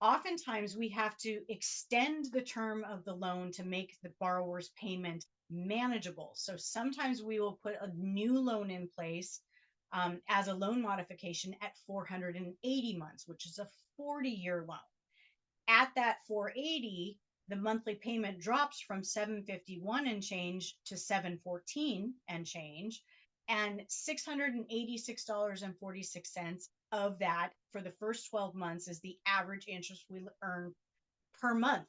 Oftentimes, we have to extend the term of the loan to make the borrower's payment manageable. So sometimes we will put a new loan in place as a loan modification at 480 months, which is a 40-year loan. At that 480, the monthly payment drops from 751 and change to 714 and change, and $686.46 of that for the first 12 months is the average interest we earn per month.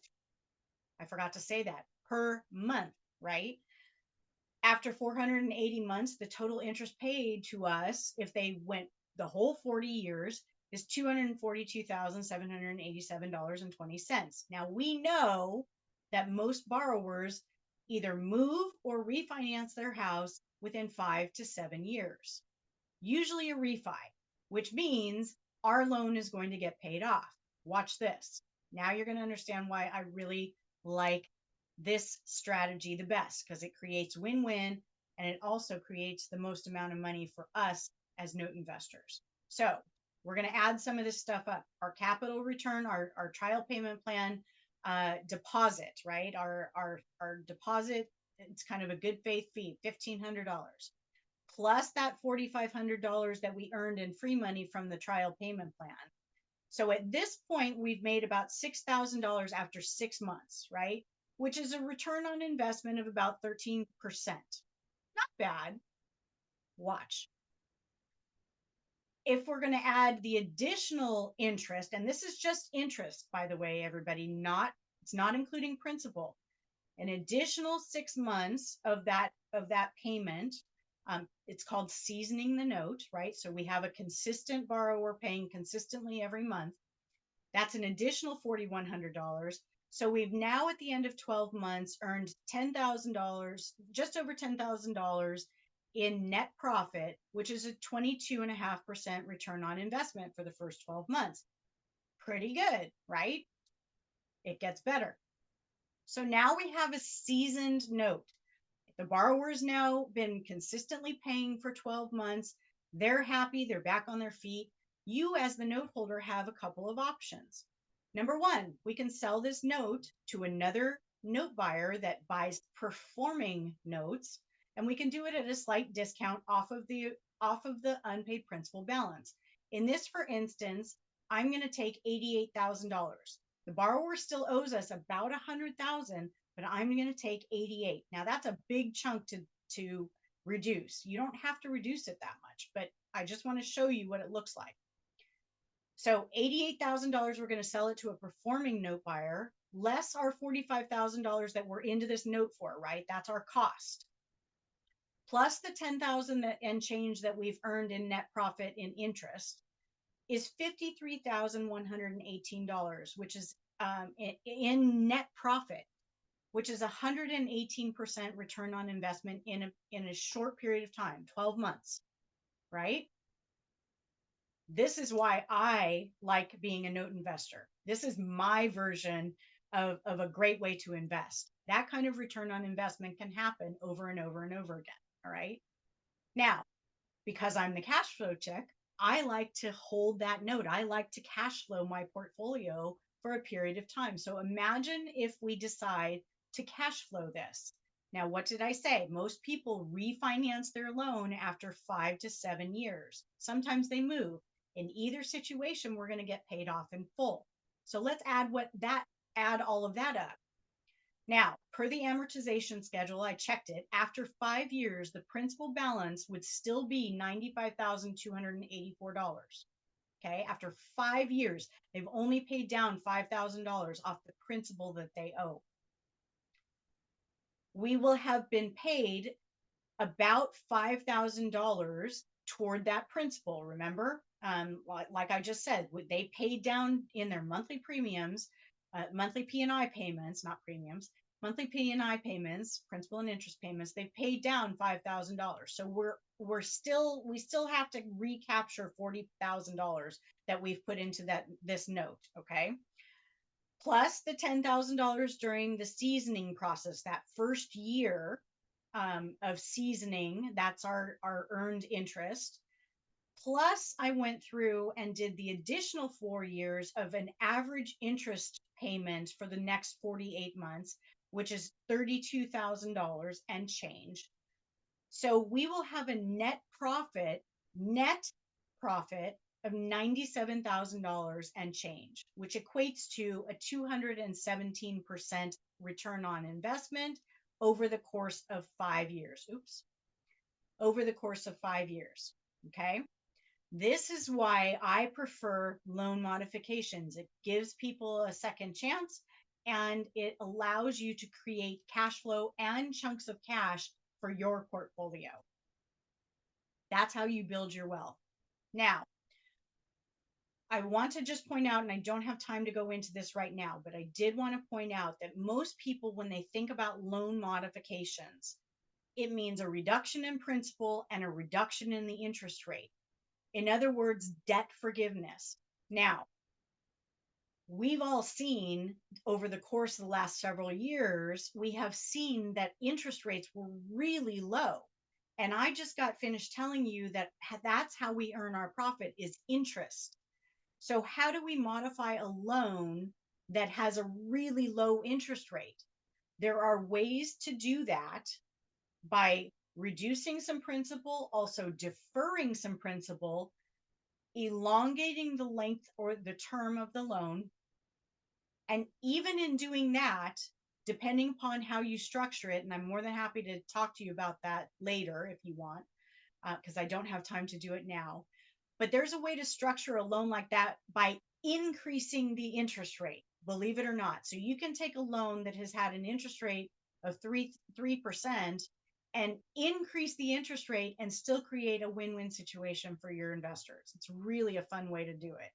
I forgot to say that, per month, right? After 480 months, the total interest paid to us, if they went the whole 40 years, is $242,787.20. Now, we know that most borrowers either move or refinance their house within 5 to 7 years, usually a refi, which means our loan is going to get paid off. Watch this. Now you're going to understand why I really like this strategy the best, because it creates win-win and it also creates the most amount of money for us as note investors. So we're going to add some of this stuff up. Our capital return, our trial payment plan, deposit, right? Our deposit, it's kind of a good faith fee, $1,500, plus that $4,500 that we earned in free money from the trial payment plan. So at this point, we've made about $6,000 after 6 months, right? Which is a return on investment of about 13%. Not bad. Watch. If we're going to add the additional interest, and this is just interest, by the way, everybody, it's not including principal, an additional 6 months of that payment. It's called seasoning the note, right? So we have a consistent borrower paying consistently every month. That's an additional $4,100. So we've now at the end of 12 months earned $10,000, just over $10,000 in net profit, which is a 22.5% return on investment for the first 12 months. Pretty good, right? It gets better. So now we have a seasoned note. The borrower's now been consistently paying for 12 months. They're happy. They're back on their feet. You, as the note holder, have a couple of options. Number one, we can sell this note to another note buyer that buys performing notes, and we can do it at a slight discount off of the unpaid principal balance. In this, for instance, I'm going to take $88,000. The borrower still owes us about $100,000, but I'm going to take 88. Now that's a big chunk to reduce. You don't have to reduce it that much, but I just want to show you what it looks like. So $88,000, we're going to sell it to a performing note buyer, less our $45,000 that we're into this note for, right? That's our cost. Plus the $10,000 and change that we've earned in net profit in interest is $53,118, which is in net profit, which is 118% return on investment in a short period of time, 12 months, right? This is why I like being a note investor. This is my version of a great way to invest. That kind of return on investment can happen over and over and over again. All right. Now, because I'm the cash flow chick, I like to hold that note. I like to cash flow my portfolio for a period of time. So imagine if we decide to cash flow this. Now, what did I say? Most people refinance their loan after 5 to 7 years. Sometimes they move. In either situation, we're going to get paid off in full. So let's add all of that up. Now, per the amortization schedule, I checked it. After 5 years, the principal balance would still be $95,284. Okay, after 5 years, they've only paid down $5,000 off the principal that they owe. We will have been paid about $5,000 toward that principal. Remember, like I just said, they paid down in their monthly premiums, monthly P&I payments, not premiums, monthly P&I payments, principal and interest payments. They've paid down $5,000. So we still have to recapture $40,000 that we've put into this note. Okay. Plus the $10,000 during the seasoning process, that first year of seasoning, that's our earned interest. Plus, I went through and did the additional 4 years of an average interest payment for the next 48 months, which is $32,000 and change. So we will have a net profit of $97,000 and change, which equates to a 217% return on investment over the course of 5 years. Over the course of 5 years. Okay. This is why I prefer loan modifications. It gives people a second chance and it allows you to create cash flow and chunks of cash for your portfolio. That's how you build your wealth. Now, I want to just point out, and I don't have time to go into this right now, but I did want to point out that most people, when they think about loan modifications, it means a reduction in principal and a reduction in the interest rate. In other words, debt forgiveness. Now, we've all seen over the course of the last several years, we have seen that interest rates were really low. And I just got finished telling you that that's how we earn our profit is interest. So how do we modify a loan that has a really low interest rate? There are ways to do that by reducing some principal, also deferring some principal, elongating the length or the term of the loan. And even in doing that, depending upon how you structure it, and I'm more than happy to talk to you about that later if you want, because I don't have time to do it now. But there's a way to structure a loan like that by increasing the interest rate, believe it or not. So you can take a loan that has had an interest rate of 3% and increase the interest rate and still create a win-win situation for your investors. It's really a fun way to do it.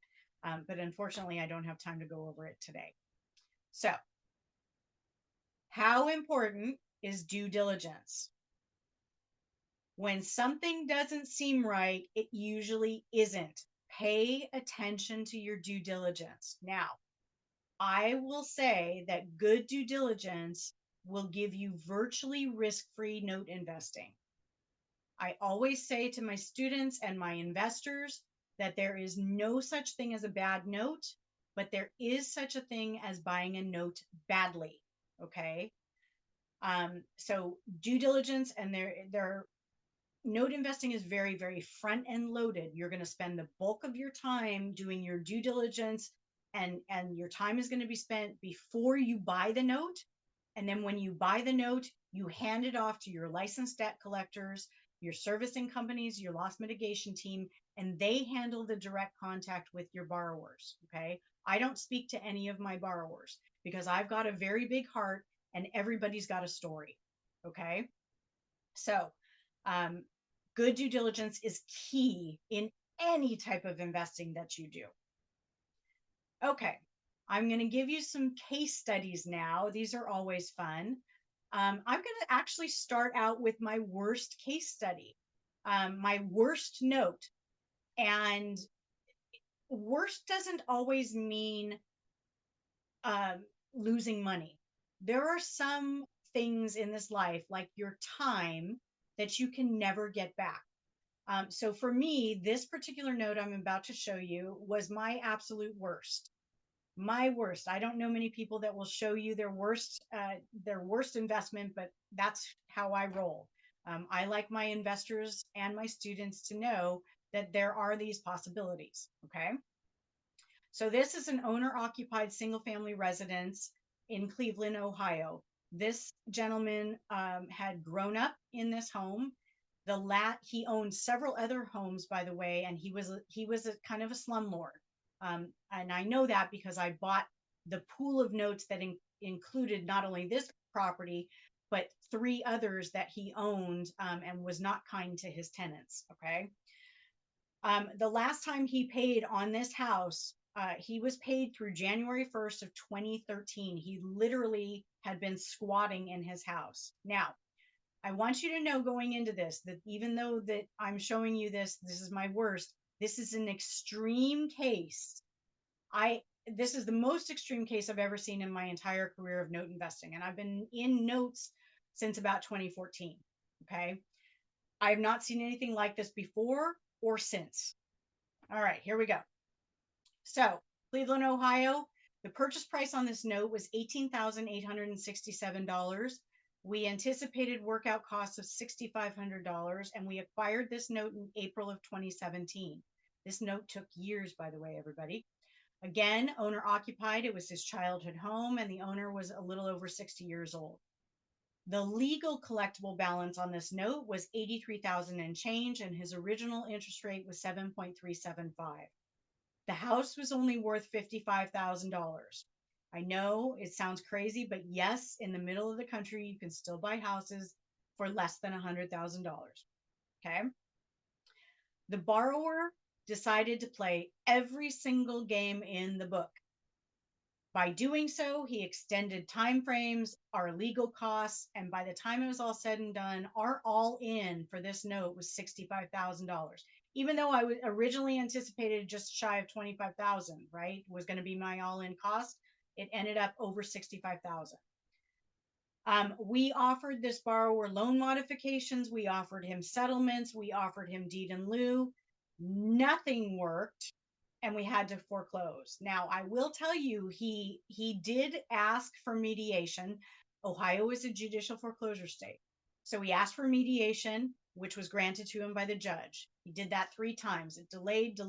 But unfortunately, I don't have time to go over it today. So how important is due diligence? When something doesn't seem right, it usually isn't. Pay attention to your due diligence. Now, I will say that good due diligence will give you virtually risk-free note investing. I always say to my students and my investors that there is no such thing as a bad note, but there is such a thing as buying a note badly. Okay. So due diligence and their note investing is very, very front end loaded. You're going to spend the bulk of your time doing your due diligence and your time is going to be spent before you buy the note. And then when you buy the note, you hand it off to your licensed debt collectors your servicing companies, your loss mitigation team, and they handle the direct contact with your borrowers. Okay. I don't speak to any of my borrowers because I've got a very big heart and everybody's got a story. Okay. So, um, good due diligence is key in any type of investing that you do. Okay, I'm going to give you some case studies now. These are always fun. I'm going to actually start out with my worst case study, my worst note. And worst doesn't always mean um, losing money. There are some things in this life, like your time, that you can never get back. So for me, this particular note I'm about to show you was my absolute worst. My worst. I don't know many people that will show you their worst investment, but that's how I roll. I like my investors and my students to know that there are these possibilities. Okay. So this is an owner occupied single family residence in Cleveland, Ohio. This gentleman had grown up in this home. He owned several other homes, by the way, and he was a kind of a slumlord. And I know that because I bought the pool of notes that included not only this property, but three others that he owned, and was not kind to his tenants. Okay. The last time he paid on this house, he was paid through January 1st of 2013. He literally had been squatting in his house. Now, I want you to know going into this that even though that I'm showing you this is my worst. This is an extreme case. This is the most extreme case I've ever seen in my entire career of note investing, and I've been in notes since about 2014. Okay, I have not seen anything like this before or since. All right, here we go. So, Cleveland, Ohio, the purchase price on this note was $18,867. We anticipated workout costs of $6,500, and we acquired this note in April of 2017. This note took years, by the way, everybody. Again, owner occupied. It was his childhood home, and the owner was a little over 60 years old. The legal collectible balance on this note was 83,000 and change, and his original interest rate was 7.375. The house was only worth $55,000. I know it sounds crazy, but yes, in the middle of the country, you can still buy houses for less than $100,000. Okay. The borrower decided to play every single game in the book. By doing so, he extended time frames, our legal costs, and by the time it was all said and done, our all in for this note was $65,000. Even though I was originally anticipated just shy of 25,000, right, was going to be my all in cost, it ended up over 65,000. We offered this borrower loan modifications, we offered him settlements, we offered him deed in lieu. Nothing worked, and we had to foreclose. Now, I will tell you, he did ask for mediation. Ohio is a judicial foreclosure state. So he asked for mediation, which was granted to him by the judge. He did that 3 times. It delayed.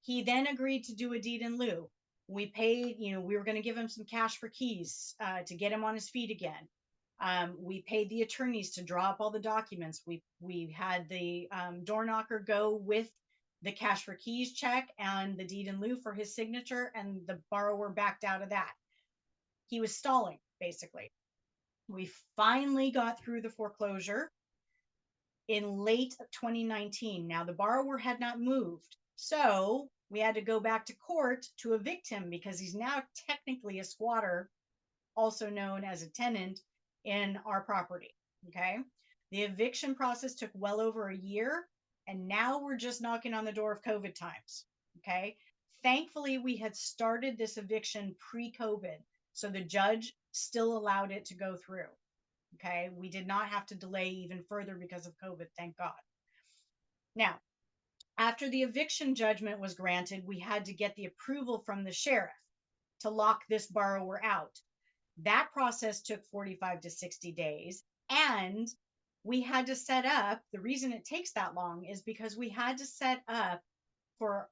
He then agreed to do a deed in lieu. We paid, we were going to give him some cash for keys to get him on his feet again. We paid the attorneys to draw up all the documents. We had the door knocker go with the cash for keys check and the deed in lieu for his signature, and the borrower backed out of that. He was stalling, basically. We finally got through the foreclosure in late 2019. Now, the borrower had not moved, so we had to go back to court to evict him because he's now technically a squatter, also known as a tenant in our property. Okay. The eviction process took well over a year, and now we're just knocking on the door of COVID times. Okay. Thankfully, we had started this eviction pre-COVID, so the judge still allowed it to go through. Okay. We did not have to delay even further because of COVID, thank God. Now, after the eviction judgment was granted, we had to get the approval from the sheriff to lock this borrower out. That process took 45 to 60 days. And we had to set up, the reason it takes that long is because we had to set up for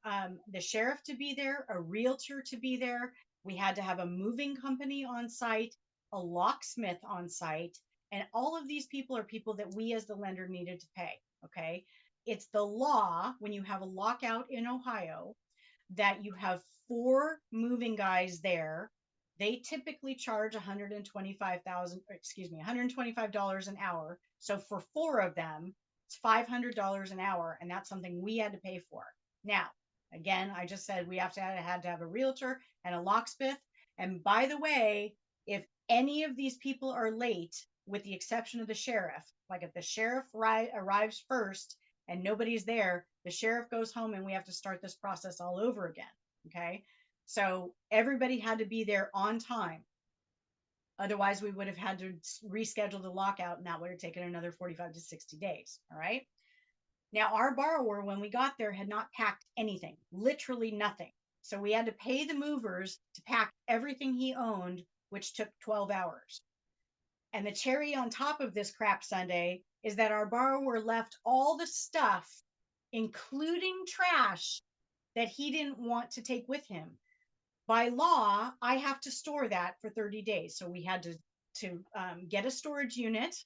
the sheriff to be there, a realtor to be there. We had to have a moving company on site, a locksmith on site, And all of these people are people that we as the lender needed to pay. Okay. It's the law when you have a lockout in Ohio that you have four moving guys there. They typically charge 125,000, excuse me, $125 an hour. So for four of them, it's $500 an hour, and that's something we had to pay for. Now, again, I just said we had to have a realtor and a locksmith. And by the way, if any of these people are late, with the exception of the sheriff, like if the sheriff arrives first and nobody's there, the sheriff goes home and we have to start this process all over again. Okay. So everybody had to be there on time. Otherwise, we would have had to reschedule the lockout, and that would have taken another 45 to 60 days. All right. Now, our borrower, when we got there, had not packed anything, literally nothing. So we had to pay the movers to pack everything he owned, which took 12 hours. And the cherry on top of this crap Sunday is that our borrower left all the stuff, including trash, that he didn't want to take with him. By law, I have to store that for 30 days. So we had to get a storage units,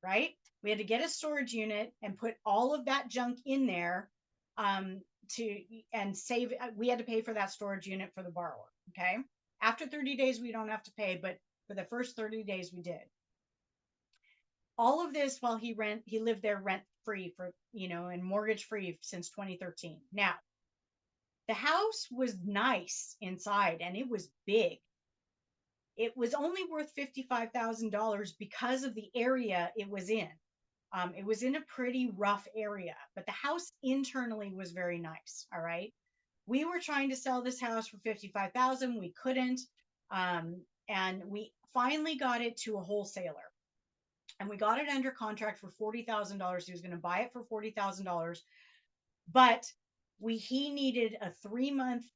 right? We had to get a storage unit and put all of that junk in there to and save. We had to pay for that storage unit for the borrower. Okay. After 30 days, we don't have to pay, but for the first 30 days, we did. All of this while he lived there rent free and mortgage free since 2013. Now, the house was nice inside and it was big. It was only worth $55,000 because of the area it was in. It was in a pretty rough area, but the house internally was very nice. All right. We were trying to sell this house for $55,000. We couldn't. And we finally got it to a wholesaler, and we got it under contract for $40,000. He was going to buy it for $40,000, but he needed a 3-month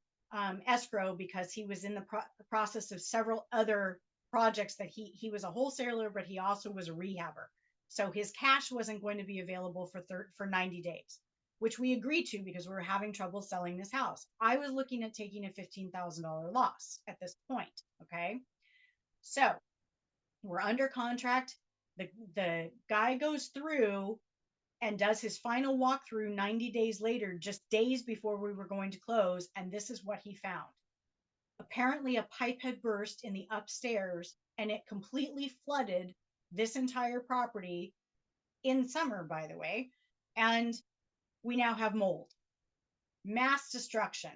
escrow because he was in the process of several other projects that he was a wholesaler, but he also was a rehabber. So his cash wasn't going to be available for 90 days, which we agreed to because we were having trouble selling this house. I was looking at taking a $15,000 loss at this point. Okay. So we're under contract. The guy goes through and does his final walkthrough 90 days later, just days before we were going to close. And this is what he found. Apparently, a pipe had burst in the upstairs and it completely flooded this entire property in summer, by the way. And we now have mold, mass destruction.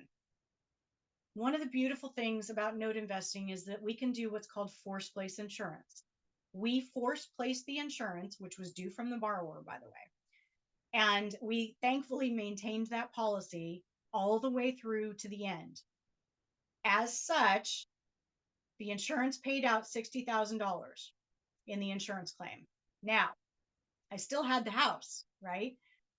One of the beautiful things about note investing is that we can do what's called force place insurance. We force placed the insurance, which was due from the borrower, by the way. And we thankfully maintained that policy all the way through to the end. As such, the insurance paid out $60,000 in the insurance claim. Now, I still had the house, right?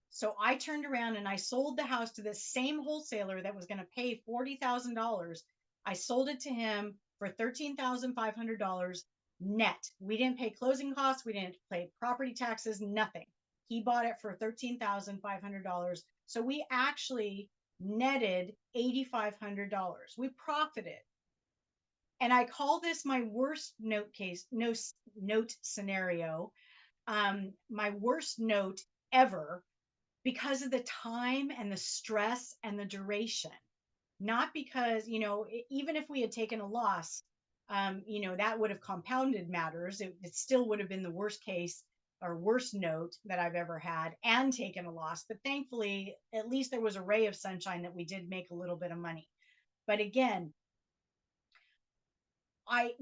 So I turned around and I sold the house to the same wholesaler that was going to pay $40,000. I sold it to him for $13,500 net. We didn't pay closing costs. We didn't pay property taxes, nothing. He bought it for $13,500. So we actually netted $8,500. We profited. And I call this my worst note scenario, my worst note ever, because of the time and the stress and the duration. Not because, even if we had taken a loss, that would have compounded matters. It still would have been the worst case or worst note that I've ever had and taken a loss. But thankfully, at least there was a ray of sunshine that we did make a little bit of money. But again,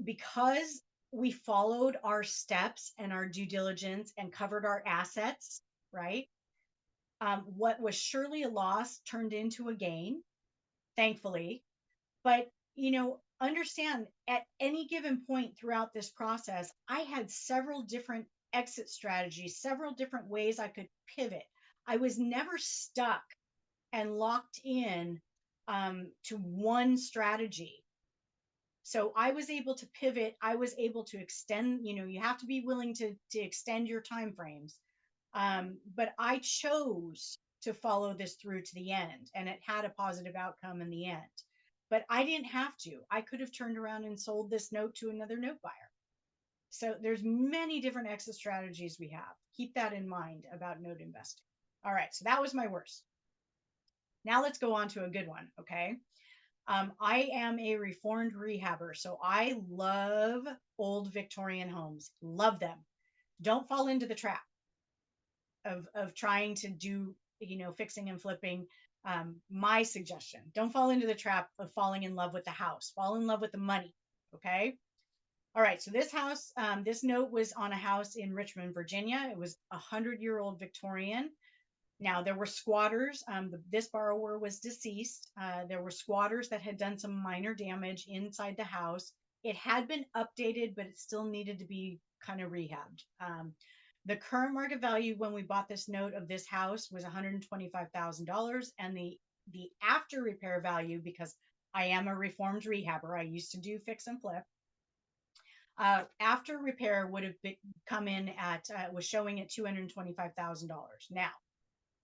because we followed our steps and our due diligence and covered our assets, right? What was surely a loss turned into a gain, thankfully. But, understand at any given point throughout this process, I had several different exit strategies, several different ways I could pivot. I was never stuck and locked in to one strategy. So I was able to pivot. I was able to extend, you have to be willing to extend your time frames. But I chose to follow this through to the end, and it had a positive outcome in the end. But I didn't have to. I could have turned around and sold this note to another note buyer. So there's many different exit strategies we have. Keep that in mind about note investing. All right, so that was my worst. Now let's go on to a good one, okay? I am a reformed rehabber, so I love old Victorian homes. Love them. Don't fall into the trap of trying to do, fixing and flipping. My suggestion: don't fall into the trap of falling in love with the house. Fall in love with the money. Okay. All right. So this house, this note was on a house in Richmond, Virginia. It was 100-year-old Victorian. Now, there were squatters. This borrower was deceased. There were squatters that had done some minor damage inside the house. It had been updated, but it still needed to be kind of rehabbed. The current market value when we bought this note of this house was $125,000, and the after repair value, because I am a reformed rehabber, I used to do fix and flip. After repair would have come in at was showing at $225,000. Now,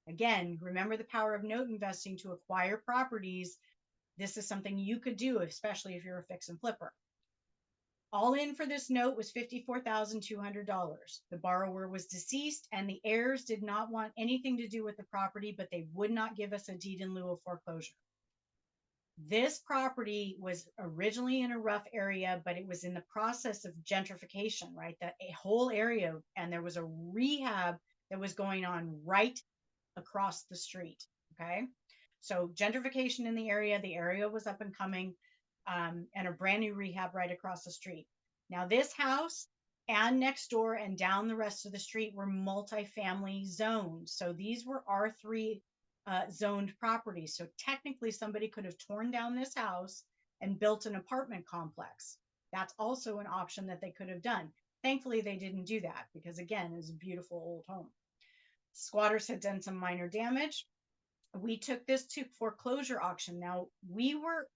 again, remember the power of note investing to acquire properties. This is something you could do, especially if you're a fix and flipper. All in for this note was $54,200. The borrower was deceased, and the heirs did not want anything to do with the property, but they would not give us a deed in lieu of foreclosure. This property was originally in a rough area, but it was in the process of gentrification, right? That a whole area, and there was a rehab that was going on right across the street. Okay. So gentrification in the area was up and coming, and a brand new rehab right across the street. Now, this house and next door and down the rest of the street were multifamily zones. So these were R3 zoned properties. So technically, somebody could have torn down this house and built an apartment complex. That's also an option that they could have done. Thankfully, they didn't do that because, again, it's a beautiful old home. Squatters had done some minor damage. We took this to foreclosure auction. Now, we were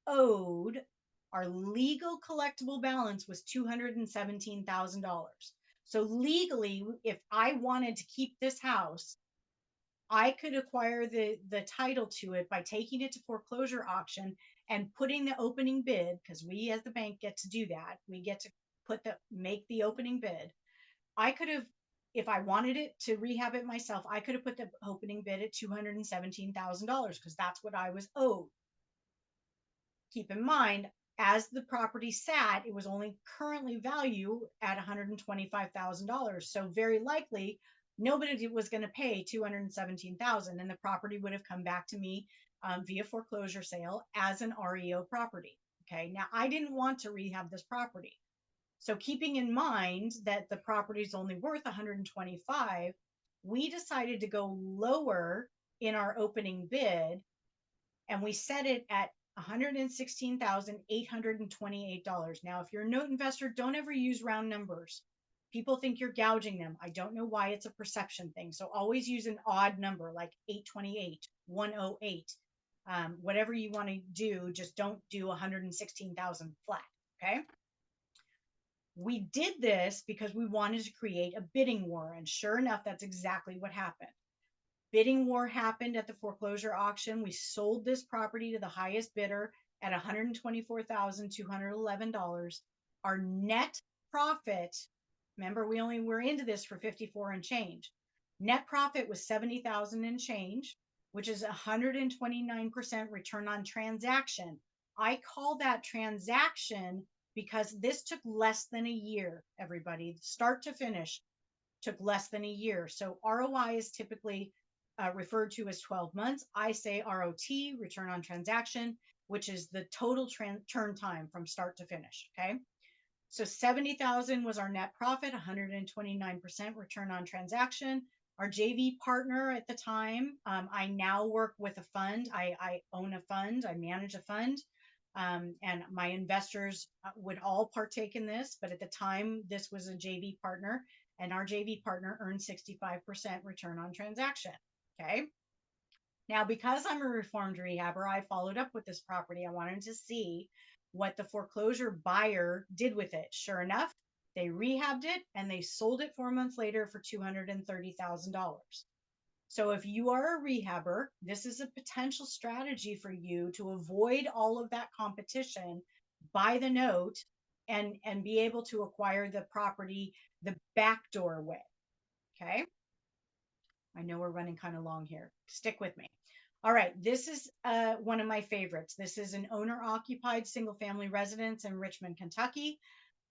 owed, our legal collectible balance was $217,000. So legally, if I wanted to keep this house, I could acquire the title to it by taking it to foreclosure auction and putting the opening bid, because we as the bank get to do that. We get to make the opening bid. I could have, if I wanted it to rehab it myself, I could have put the opening bid at $217,000 because that's what I was owed. Keep in mind, as the property sat, it was only currently valued at $125,000. So very likely nobody was going to pay $217,000, and the property would have come back to me via foreclosure sale as an REO property. Okay. Now, I didn't want to rehab this property. So keeping in mind that the property is only worth 125, we decided to go lower in our opening bid, and we set it at $116,828. Now, if you're a note investor, don't ever use round numbers. People think you're gouging them. I don't know why. It's a perception thing. So always use an odd number like 828, 108, whatever you want to do. Just don't do 116,000 flat. Okay. We did this because we wanted to create a bidding war. And sure enough, that's exactly what happened. Bidding war happened at the foreclosure auction. We sold this property to the highest bidder at $124,211. Our net profit, remember, we only were into this for 54 and change. Net profit was 70,000 and change, which is 129% return on transaction. I call that transaction because this took less than a year, everybody. Start to finish took less than a year. So ROI is typically referred to as 12 months. I say ROT, return on transaction, which is the total turn time from start to finish. Okay. So 70,000 was our net profit, 129% return on transaction. Our JV partner at the time, I now work with a fund. I own a fund. I manage a fund. And my investors would all partake in this. But at the time, this was a JV partner, and our JV partner earned 65% return on transaction. Okay. Now, because I'm a reformed rehabber, I followed up with this property. I wanted to see what the foreclosure buyer did with it. Sure enough, they rehabbed it and they sold it 4 months later for $230,000. So if you are a rehabber, this is a potential strategy for you to avoid all of that competition. Buy the note and be able to acquire the property the backdoor way. Okay. I know we're running kind of long here. Stick with me. All right. This is one of my favorites. This is an owner occupied single family residence in Richmond, Kentucky.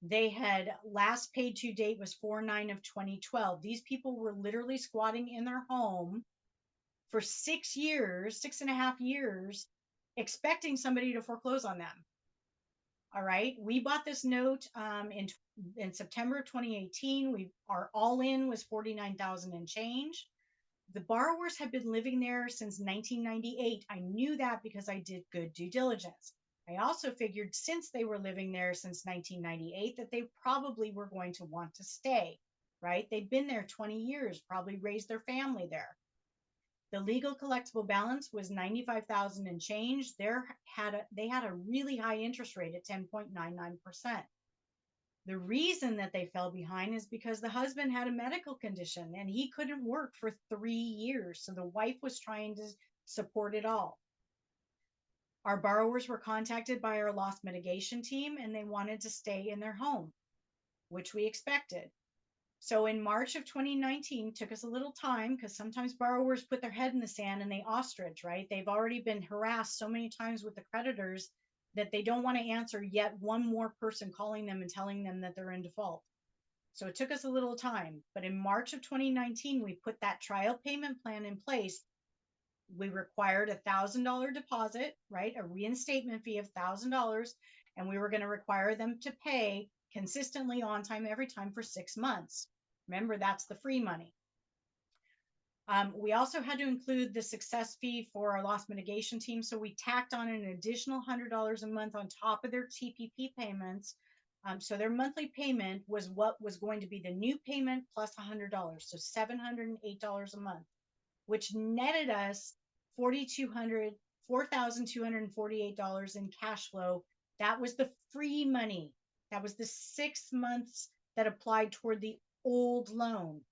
They had last paid to date was 4/9 of 2012. These people were literally squatting in their home for 6 years, 6.5 years, expecting somebody to foreclose on them. All right. We bought this note in September of 2018. Our all in was 49,000 and change. The borrowers had been living there since 1998. I knew that because I did good due diligence. I also figured since they were living there since 1998 that they probably were going to want to stay, right? They'd been there 20 years, probably raised their family there. The legal collectible balance was 95,000 and change. They had a really high interest rate at 10.99%. The reason that they fell behind is because the husband had a medical condition and he couldn't work for 3 years. So the wife was trying to support it all. Our borrowers were contacted by our loss mitigation team and they wanted to stay in their home, which we expected. So in March of 2019, took us a little time because sometimes borrowers put their head in the sand and they ostrich, right? They've already been harassed so many times with the creditors that they don't want to answer yet one more person calling them and telling them that they're in default. So it took us a little time, but in March of 2019, we put that trial payment plan in place. We required $1,000 deposit, right? A reinstatement fee of $1,000, and we were going to require them to pay consistently on time every time for 6 months. Remember, that's the free money. We also had to include the success fee for our loss mitigation team. So we tacked on an additional $100 a month on top of their TPP payments. So their monthly payment was what was going to be the new payment plus $100. So $708 a month, which netted us $4,248 in cash flow. That was the free money. That was the 6 months that applied toward the old loan.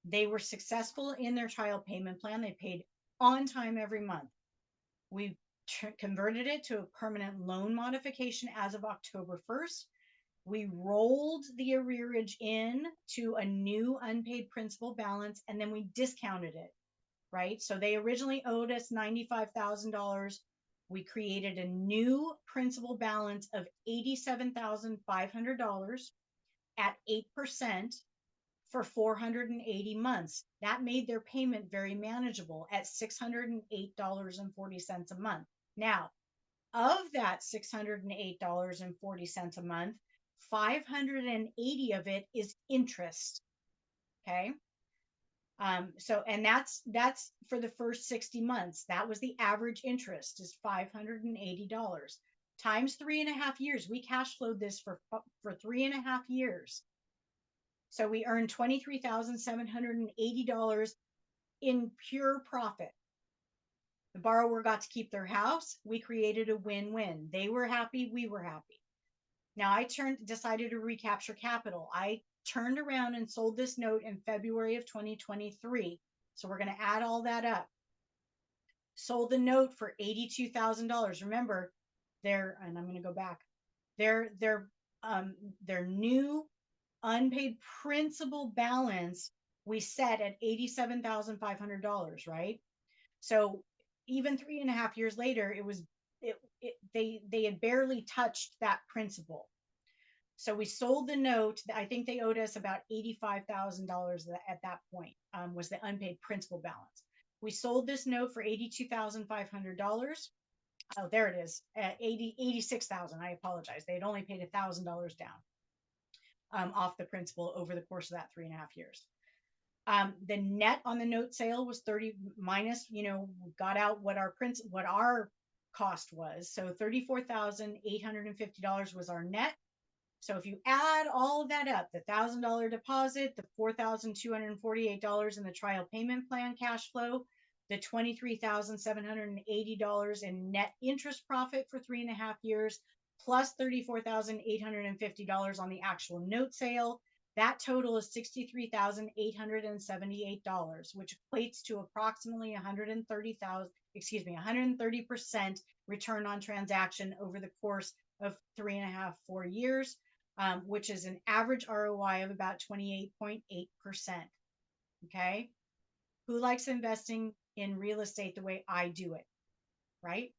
They were successful in their trial payment plan. They paid on time every month. We converted it to a permanent loan modification as of October 1st. We rolled the arrearage in to a new unpaid principal balance, and then we discounted it, right? So they originally owed us $95,000. We created a new principal balance of $87,500 at 8% for 480 months. That made their payment very manageable at $608.40 a month. Now, of that $608.40 a month, 580 of it is interest. Okay. And that's for the first 60 months. That was the average interest is $580 times 3.5 years. We cash flowed this for 3.5 years. So we earned $23,780 in pure profit. The borrower got to keep their house. We created a win-win. They were happy. We were happy. Now I decided to recapture capital. I turned around and sold this note in February of 2023. So we're going to add all that up. Sold the note for $82,000. Remember, and I'm going to go back. Their new unpaid principal balance we set at $87,500, right? So even 3.5 years later, they had barely touched that principal. So we sold the note. I think they owed us about $85,000 at that point, was the unpaid principal balance. We sold this note for $82,500. Oh, there it is, at $86,000. I apologize. They had only paid $1,000 down off the principal over the course of that 3.5 years. The net on the note sale was 30 minus, got out what our cost was. So $34,850 was our net. So if you add all of that up, the $1,000 deposit, the $4,248 in the trial payment plan cash flow, the $23,780 in net interest profit for 3.5 years, plus $34,850 on the actual note sale, that total is $63,878, which equates to approximately 130% return on transaction over the course of 3.5, 4 years, which is an average ROI of about 28.8%. Okay. Who likes investing in real estate the way I do it? Right.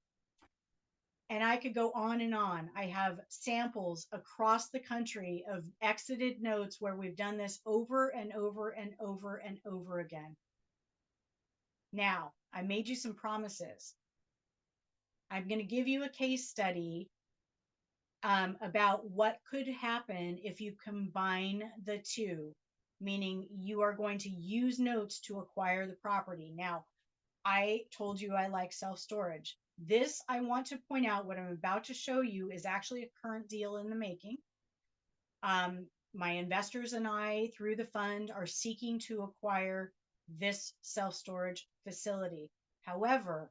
And I could go on and on. I have samples across the country of exited notes where we've done this over and over and over and over again. Now, I made you some promises. I'm going to give you a case study about what could happen if you combine the two, meaning you are going to use notes to acquire the property. Now, I told you I like self-storage. This, I want to point out, what I'm about to show you is actually a current deal in the making. My investors and I, through the fund, are seeking to acquire this self-storage facility. However,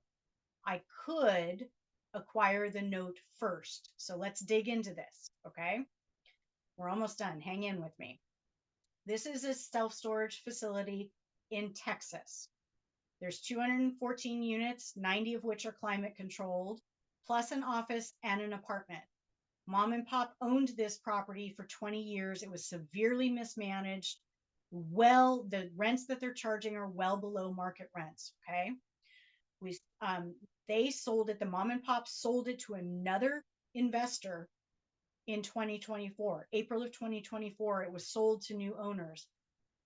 I could acquire the note first. So let's dig into this, okay? We're almost done. Hang in with me. This is a self-storage facility in Texas. There's 214 units, 90 of which are climate controlled, plus an office and an apartment. Mom and Pop owned this property for 20 years. It was severely mismanaged. The rents that they're charging are well below market rents, okay? They sold it, the mom and pop sold it to another investor in 2024. April of 2024, it was sold to new owners.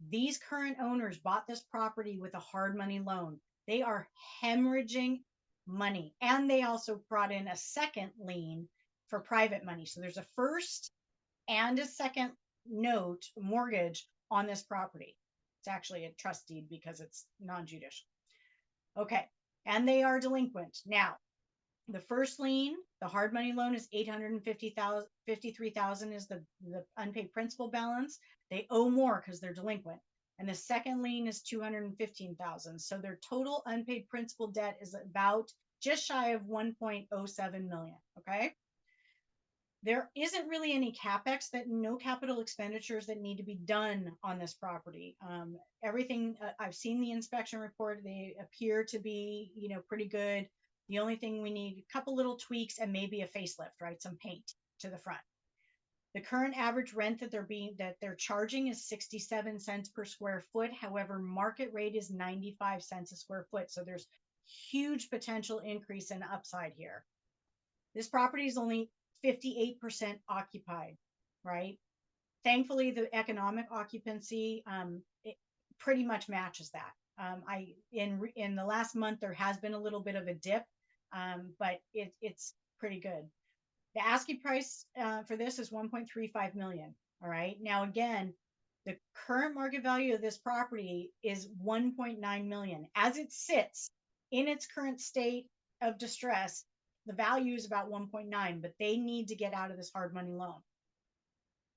These current owners bought this property with a hard money loan. They are hemorrhaging money. And they also brought in a second lien for private money. So there's a first and a second note mortgage on this property. It's actually a trust deed because it's non-judicial. Okay. And they are delinquent. Now, the first lien, the hard money loan, is $853,000 is the unpaid principal balance. They owe more because they're delinquent. And the second lien is $215,000. So their total unpaid principal debt is about just shy of 1.07 million. Okay. There isn't really any capex, no capital expenditures that need to be done on this property. Everything, I've seen the inspection report. They appear to be, pretty good. The only thing we need, a couple little tweaks and maybe a facelift, right? Some paint to the front. The current average rent that they're charging is 67 cents per square foot. However, market rate is 95 cents a square foot. So there's huge potential increase in upside here. This property is only 58% occupied, right? Thankfully, the economic occupancy it pretty much matches that. In the last month there has been a little bit of a dip, but it's pretty good. The asking price for this is 1.35 million. All right. Now again, the current market value of this property is 1.9 million. As it sits in its current state of distress, the value is about 1.9, but they need to get out of this hard money loan.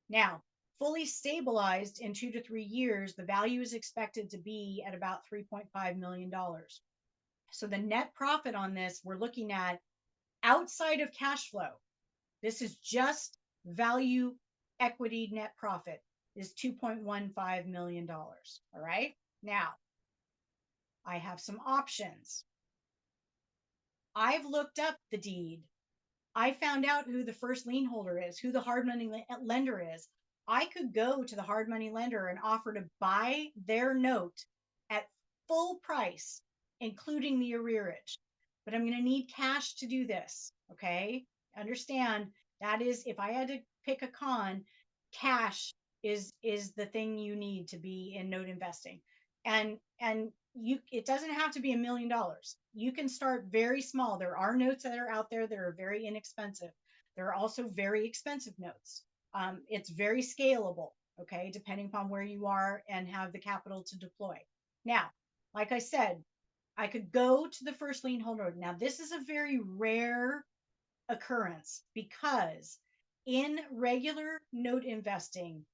Now, fully stabilized in 2 to 3 years, the value is expected to be at about $3.5 million. So the net profit on this, we're looking at outside of cash flow. This is just value equity net profit is $2.15 million. All right. Now, I have some options. I've looked up the deed. I found out who the first lien holder is, who the hard money lender is. I could go to the hard money lender and offer to buy their note at full price, including the arrearage. But I'm going to need cash to do this. Okay. Understand that is, if I had to pick a con, cash is the thing you need to be in note investing. And it doesn't have to be $1 million. You can start very small. There are notes that are out there that are very inexpensive. There are also very expensive notes. It's very scalable, okay, depending upon where you are and have the capital to deploy. Now, like I said, I could go to the first lien holder. Now, this is a very rare occurrence because in regular note investing,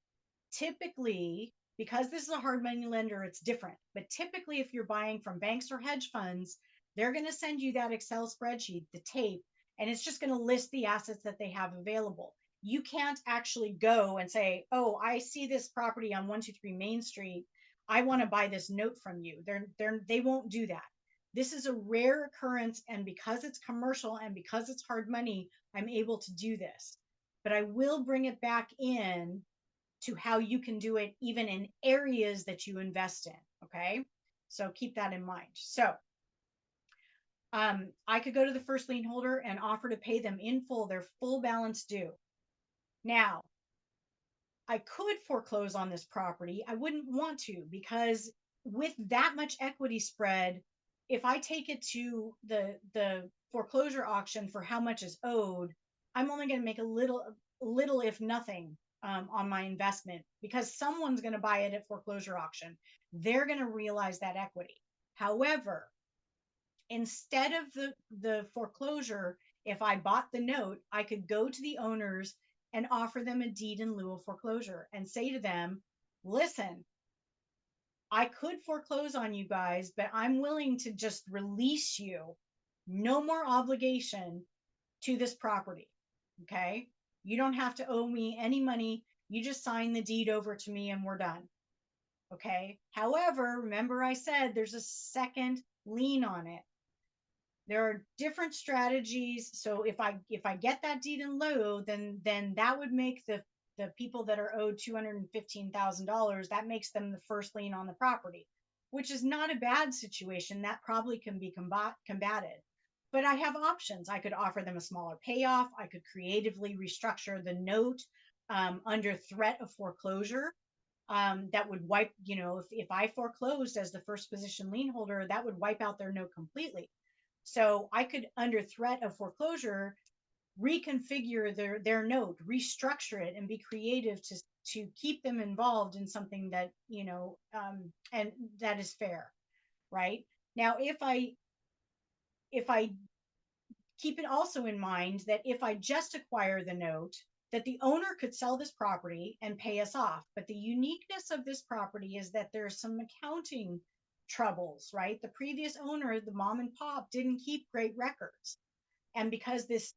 typically, because this is a hard money lender, it's different. But typically, if you're buying from banks or hedge funds, they're going to send you that Excel spreadsheet, the tape, and it's just going to list the assets that they have available. You can't actually go and say, oh, I see this property on 123 Main Street. I want to buy this note from you. They won't do that. This is a rare occurrence. And because it's commercial and because it's hard money, I'm able to do this, but I will bring it back in to how you can do it even in areas that you invest in. Okay. So keep that in mind. So I could go to the first lien holder and offer to pay them in full, their full balance due. Now, I could foreclose on this property. I wouldn't want to, because with that much equity spread, if I take it to the foreclosure auction for how much is owed, I'm only going to make a little if nothing on my investment, because someone's going to buy it at foreclosure auction. They're going to realize that equity. However, instead of the foreclosure, if I bought the note, I could go to the owners and offer them a deed in lieu of foreclosure and say to them, listen, I could foreclose on you guys, but I'm willing to just release you. No more obligation to this property. Okay. You don't have to owe me any money. You just sign the deed over to me and we're done. Okay. However, remember I said there's a second lien on it. There are different strategies. So if I get that deed in lieu, then that would make the people that are owed $215,000, that makes them the first lien on the property, which is not a bad situation. That probably can be combated. But I have options. I could offer them a smaller payoff. I could creatively restructure the note under threat of foreclosure. That would wipe, if I foreclosed as the first position lien holder, that would wipe out their note completely. So I could, under threat of foreclosure, reconfigure their note, restructure it, and be creative to keep them involved in something that and that is fair, right? Now, if I keep it also in mind that if I just acquire the note, that the owner could sell this property and pay us off. But the uniqueness of this property is that there's some accounting troubles, right? The previous owner, the mom and pop, didn't keep great records. And because this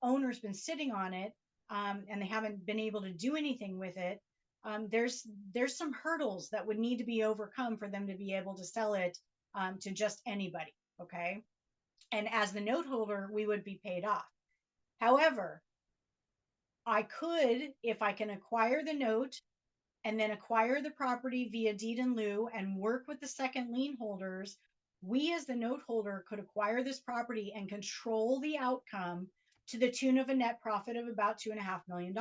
owner's been sitting on it, and they haven't been able to do anything with it, there's some hurdles that would need to be overcome for them to be able to sell it to just anybody. Okay. And as the note holder, we would be paid off. However, I could, if I can acquire the note and then acquire the property via deed in lieu and work with the second lien holders, we as the note holder could acquire this property and control the outcome to the tune of a net profit of about $2.5 million.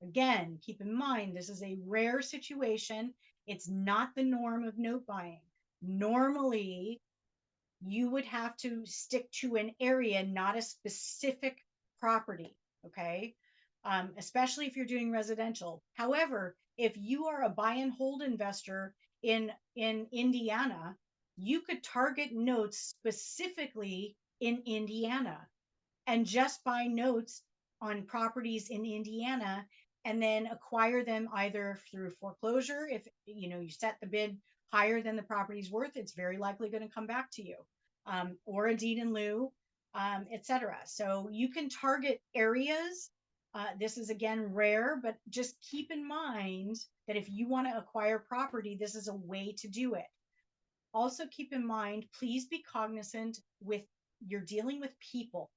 Again, keep in mind, this is a rare situation. It's not the norm of note buying. Normally, you would have to stick to an area, not a specific property. Okay. Especially if you're doing residential. However, if you are a buy and hold investor in Indiana, you could target notes specifically in Indiana and just buy notes on properties in Indiana and then acquire them either through foreclosure. If you set the bid higher than the property's worth, it's very likely going to come back to you, or a deed in lieu, etc. So you can target areas. This is again rare, but just keep in mind that if you want to acquire property, this is a way to do it. Also keep in mind, please be cognizant with you're dealing with people.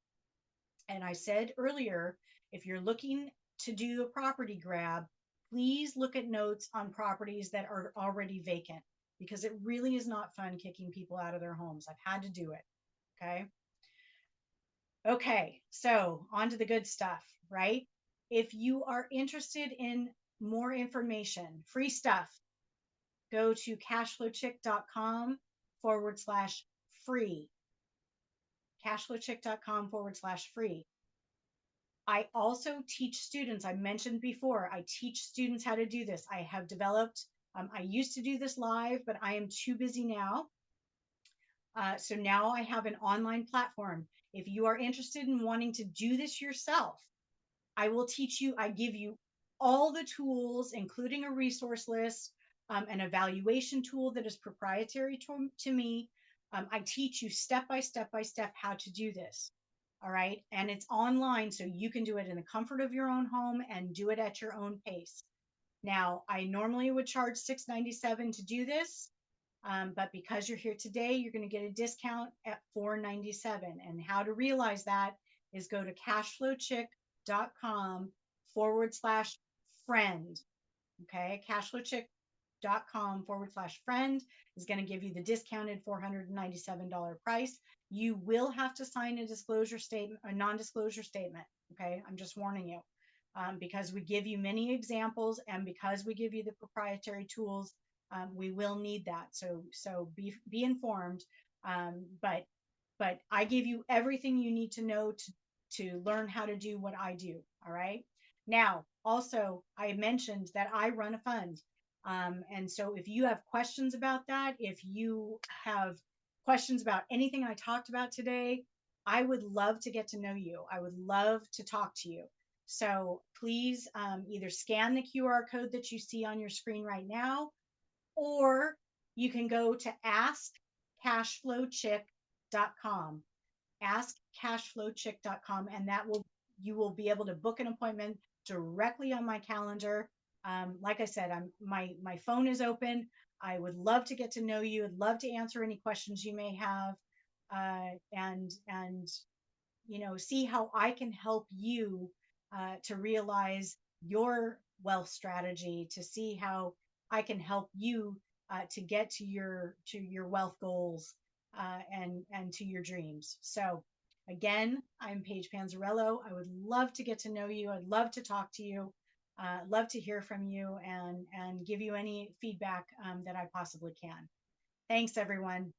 And I said earlier, if you're looking to do a property grab, please look at notes on properties that are already vacant, because it really is not fun kicking people out of their homes. I've had to do it. Okay. Okay. So on to the good stuff, right? If you are interested in more information, free stuff, go to cashflowchick.com/free. Cashflowchick.com/free. I also teach students. I mentioned before, I teach students how to do this. I have developed, I used to do this live, but I am too busy now. So now I have an online platform. If you are interested in wanting to do this yourself, I will teach you. I give you all the tools, including a resource list, an evaluation tool that is proprietary to me. I teach you step by step how to do this. All right. And it's online, so you can do it in the comfort of your own home and do it at your own pace. Now, I normally would charge $697 to do this. But because you're here today, you're going to get a discount at $497. And how to realize that is go to cashflowchick.com/friend. Okay. Cashflowchick.com/friend is going to give you the discounted $497 price. You will have to sign a disclosure statement, a non-disclosure statement. Okay. I'm just warning you, because we give you many examples and because we give you the proprietary tools, we will need that. So be informed. But I give you everything you need to know to learn how to do what I do. All right. Now, also, I mentioned that I run a fund. And so if you have questions about that, if you have questions about anything I talked about today, I would love to get to know you. I would love to talk to you. So please, either scan the QR code that you see on your screen right now, or you can go to askcashflowchick.com, askcashflowchick.com, and you will be able to book an appointment directly on my calendar. Like I said, my phone is open. I would love to get to know you. I'd love to answer any questions you may have, and see how I can help you to realize your wealth strategy, to see how I can help you to get to your wealth goals, and to your dreams. So again, I'm Paige Panzarello. I would love to get to know you. I'd love to talk to you. Love to hear from you and give you any feedback that I possibly can. Thanks, everyone.